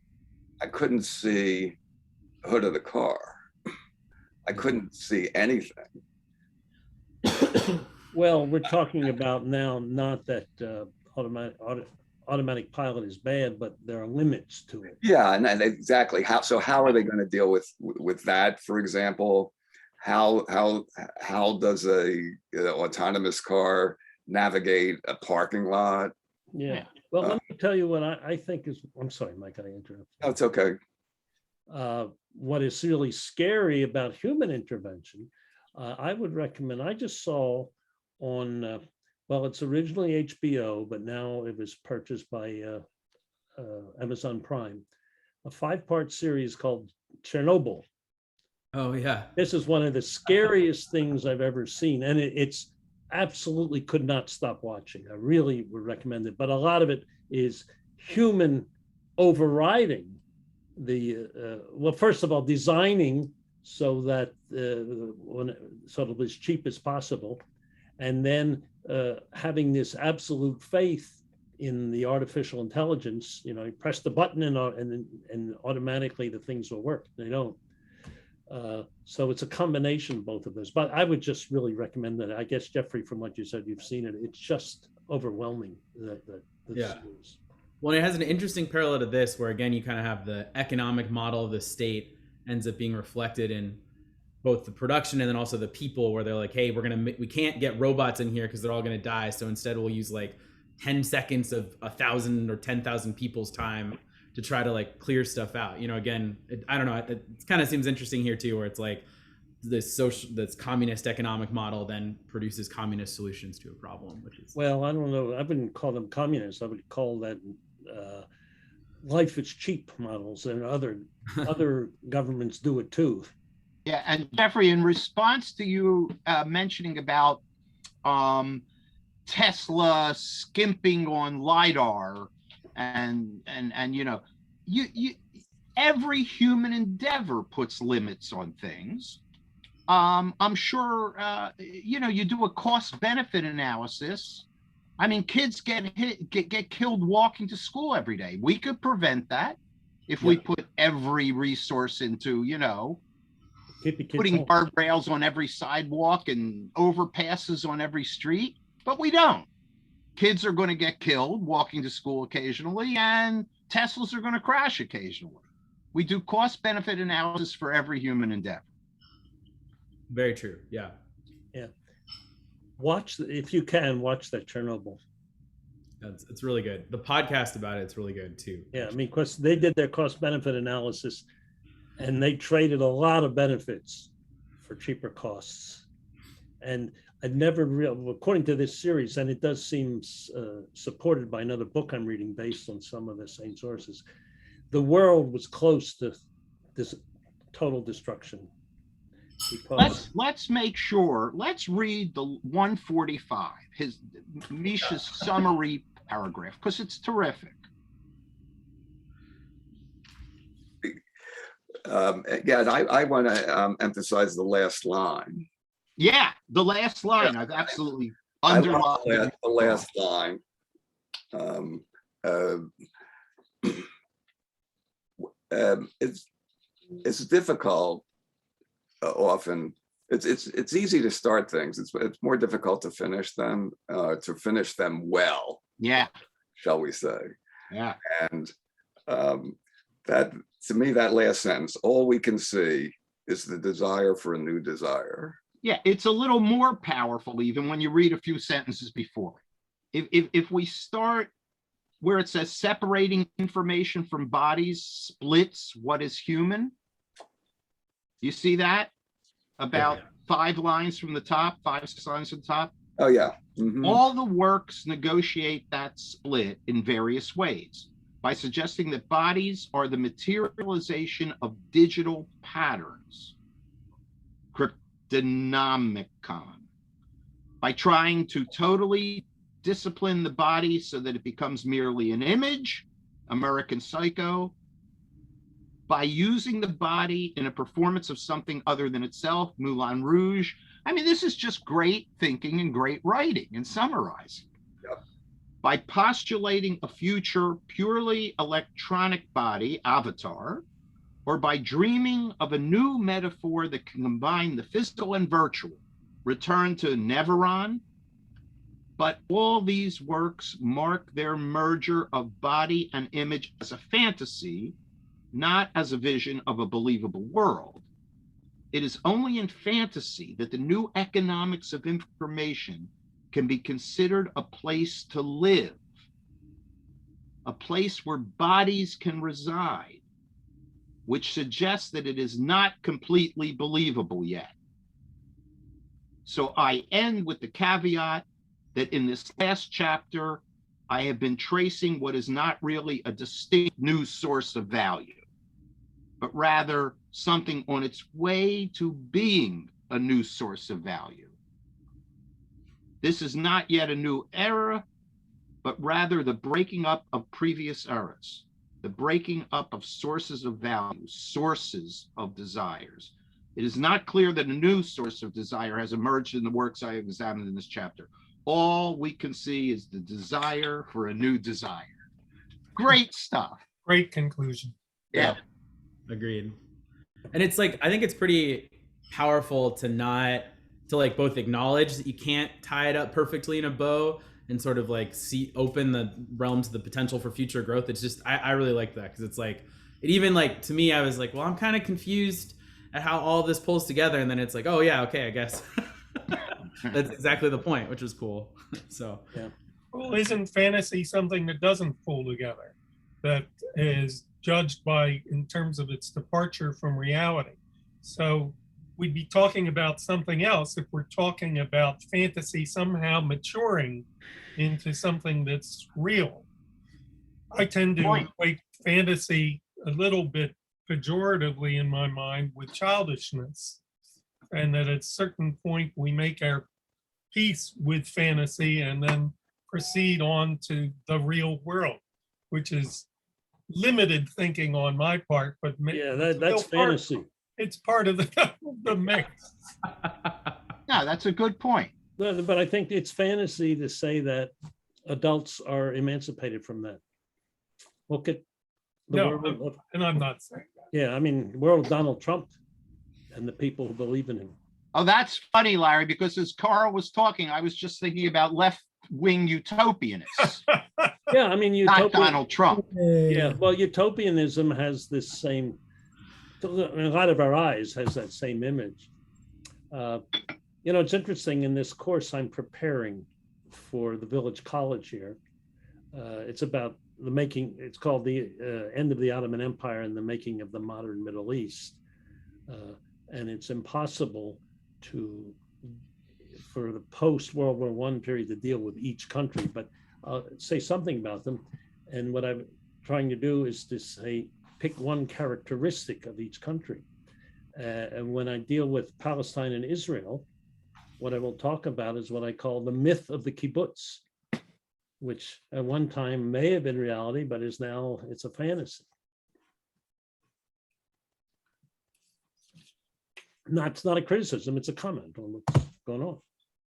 I couldn't see the hood of the car. I couldn't see anything. Well, we're talking about now, not that automatic pilot is bad, but there are limits to it. Yeah, and exactly. How are they going to deal with that? For example, how does a autonomous car navigate a parking lot? Yeah. Well, let me tell you what I think is. I'm sorry, Mike, I interrupted. No, it's okay. What is really scary about human intervention, I would recommend. I just saw on. Well, it's originally HBO, but now it was purchased by Amazon Prime, a 5-part series called Chernobyl. Oh, yeah. This is one of the scariest things I've ever seen. And it's absolutely could not stop watching. I really would recommend it. But a lot of it is human overriding the, well, first of all, designing so that so it'll be as cheap as possible. And then having this absolute faith in the artificial intelligence, you press the button and automatically the things will work. They don't. So it's a combination of both of those. But I would just really recommend that. I guess, Jeffrey, from what you said, you've seen it. It's just overwhelming. Yeah. Series. Well, it has an interesting parallel to this, where again you kind of have the economic model of the state ends up being reflected in both the production and then also the people, where they're like, hey, we can't get robots in here because they're all going to die. So instead we'll use like 10 seconds of 1,000 or 10,000 people's time to try to like clear stuff out. Again, I don't know. It kind of seems interesting here too, where it's like this communist economic model then produces communist solutions to a problem, which is. Well, I don't know. I wouldn't call them communists. I would call that life is cheap models, and other governments do it too. Yeah, and Jeffrey, in response to you mentioning about Tesla skimping on LiDAR, and every human endeavor puts limits on things. I'm sure, you do a cost benefit analysis. I mean, kids get killed walking to school every day. We could prevent that if we put every resource into, Keep the kids putting home. guardrails on every sidewalk and overpasses on every street, but we don't. Kids are going to get killed walking to school occasionally, and Teslas are going to crash occasionally. We do cost benefit analysis for every human endeavor. Very true. Yeah. If you can, watch that Chernobyl. It's really good. The podcast about it's really good too. Yeah, I mean, because they did their cost benefit analysis and they traded a lot of benefits for cheaper costs. And I never really, according to this series, and it does seem supported by another book I'm reading based on some of the same sources, the world was close to this total destruction. Let's make sure. Let's read the 145, Misha's summary paragraph, because it's terrific. Again, I want to emphasize the last line. Yeah, the last line. I've absolutely I underlined love the last line. It's difficult often. It's easy to start things. It's more difficult to finish them well. Yeah, shall we say? yeah. And that, to me, that last sentence, all we can see is the desire for a new desire. Yeah, it's a little more powerful even when you read a few sentences before. If we start where it says separating information from bodies splits what is human. You see that? About 5 lines from the top, 5, 6 lines from the top. Oh, yeah. Mm-hmm. All the works negotiate that split in various ways by suggesting that bodies are the materialization of digital patterns, cryptonomicon, by trying to totally discipline the body so that it becomes merely an image, American Psycho, by using the body in a performance of something other than itself, Moulin Rouge. I mean, this is just great thinking and great writing and summarizing. Yep. By postulating a future purely electronic body, Avatar, or by dreaming of a new metaphor that can combine the physical and virtual, return to Neveron. But all these works mark their merger of body and image as a fantasy, not as a vision of a believable world. It is only in fantasy that the new economics of information can be considered a place to live, a place where bodies can reside, which suggests that it is not completely believable yet. So I end with the caveat that in this last chapter, I have been tracing what is not really a distinct new source of value, but rather something on its way to being a new source of value. This is not yet a new era, but rather the breaking up of previous eras, the breaking up of sources of value, sources of desires. It is not clear that a new source of desire has emerged in the works I have examined in this chapter. All we can see is the desire for a new desire. Great stuff. Great conclusion. Yeah. Agreed. And it's like, I think it's pretty powerful to like both acknowledge that you can't tie it up perfectly in a bow and sort of like open the realm to the potential for future growth. It's just, I really like that, because it's like, it even like, to me, I was like, well, I'm kind of confused at how all this pulls together. And then it's like, oh yeah, okay, I guess. That's exactly the point, which is cool. So yeah. Well, isn't fantasy something that doesn't pull together, that is judged by in terms of its departure from reality? So we'd be talking about something else if we're talking about fantasy somehow maturing into something that's real. I tend to equate fantasy a little bit pejoratively in my mind with childishness, and that at a certain point we make our peace with fantasy and then proceed on to the real world, which is limited thinking on my part, but Yeah, it's that's still part- fantasy. It's part of the mix. Yeah, that's a good point. But I think it's fantasy to say that adults are emancipated from that. Look at the No, world of, and I'm not saying that. yeah, I mean, the world of Donald Trump and the people who believe in him. Oh, that's funny, Larry, because as Carl was talking, I was just thinking about left-wing utopianists, Yeah, I mean, not utopia. Donald Trump. Yeah, well, utopianism has this same, a lot of our eyes has that same image. You know, it's interesting in this course I'm preparing for the Village College here. It's about the making, it's called the End of the Ottoman Empire and the Making of the Modern Middle East. And it's impossible for the post-World War I period to deal with each country, but I'll say something about them. And what I'm trying to do is to say, pick one characteristic of each country. And when I deal with Palestine and Israel, what I will talk about is what I call the myth of the kibbutz, which at one time may have been reality, but is now, it's a fantasy. It's not a criticism, it's a comment on what's going on.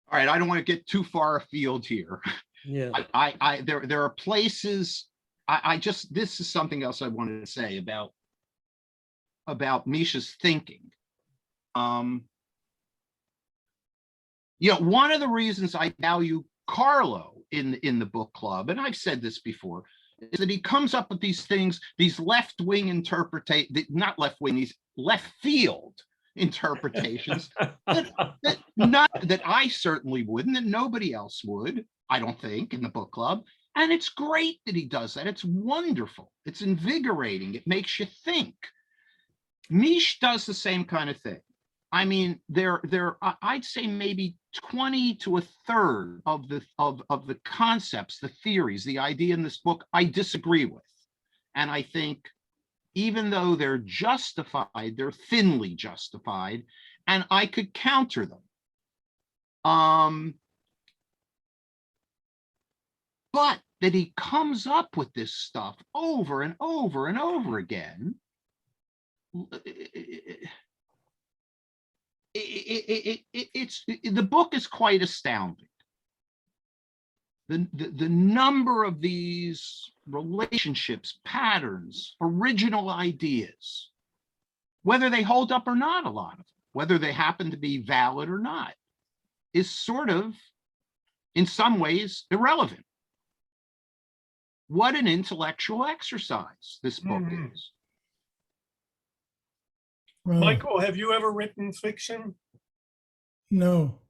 All right, I don't want to get too far afield here. Yeah. There are places, this is something else I wanted to say about Misha's thinking. You know, one of the reasons I value Carlo in the book club, and I've said this before, is that he comes up with these things, these left-wing not left-wing, these left field interpretations that I certainly wouldn't, that nobody else would, I don't think, in the book club. And it's great that he does that. It's wonderful. It's invigorating. It makes you think. Mish does the same kind of thing. I mean, I'd say maybe 20 to a third of the concepts, the theories, the idea in this book, I disagree with. And I think even though they're justified, they're thinly justified, and I could counter them. But that he comes up with this stuff over and over and over again, the book is quite astounding. The number of these relationships, patterns, original ideas, whether they hold up or not, a lot of them, whether they happen to be valid or not, is sort of, in some ways, irrelevant. What an intellectual exercise this book is. Well, Michael, have you ever written fiction? no,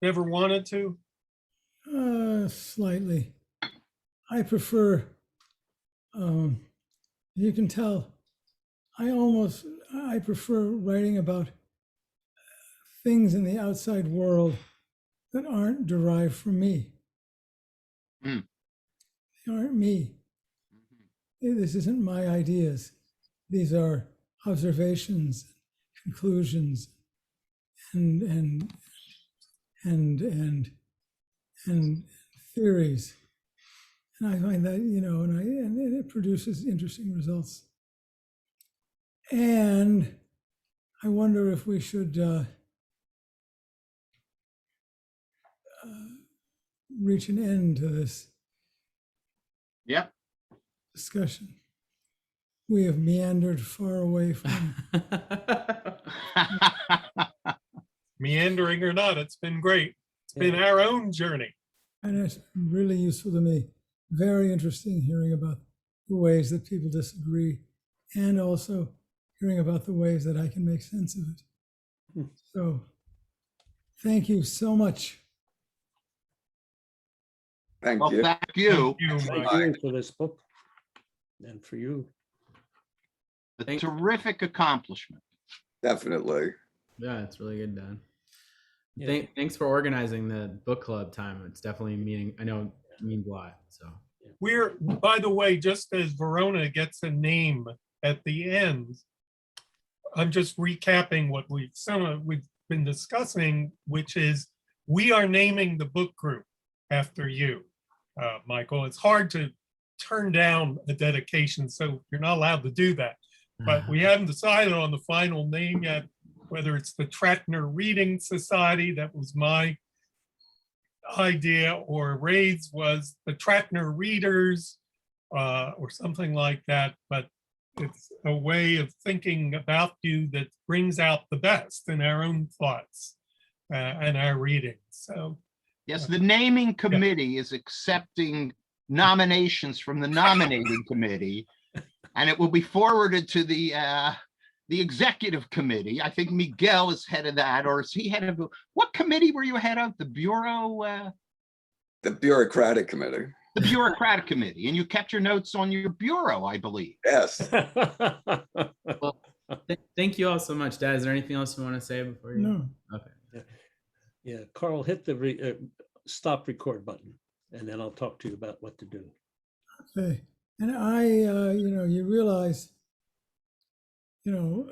Never wanted to? slightly. I prefer, you can tell, I prefer writing about things in the outside world that aren't derived from me. Mm. They aren't me. This isn't my ideas. These are observations, conclusions, and theories. And I find that, you know, and it produces interesting results. And I wonder if we should reach an end to this Yep. discussion. We have meandered far away from. Meandering or not, it's been great. It's been our own journey. And it's really useful to me. Very interesting hearing about the ways that people disagree, and also hearing about the ways that I can make sense of it. So thank you so much. Thank Well, you. thank you. Thank Michael. you for this book and for you. A terrific accomplishment. Definitely. Yeah, it's really good, Dan. Yeah. Thanks for organizing the book club time. It's definitely I know it means a lot. So We're, by the way, just as Verona gets a name at the end, I'm just recapping what we've been discussing, which is we are naming the book group after you, Michael. It's hard to turn down a dedication, so you're not allowed to do that. But we haven't decided on the final name yet, whether it's the Tratner Reading Society, that was my idea, or Ray's was the Tratner Readers, or something like that. But it's a way of thinking about you that brings out the best in our own thoughts and our reading. So Yes, the naming committee is accepting nominations from the nominating committee, and it will be forwarded to the executive committee. I think Miguel is head of that, or is he head of, what committee were you head of? The bureau? The bureaucratic committee. The bureaucratic committee, and you kept your notes on your bureau, I believe. Yes. Well, thank you all so much. Dad, is there anything else you want to say before you? No. Okay. Yeah, Carl, hit the stop record button, and then I'll talk to you about what to do. Okay. And I, you know, you realize, you know,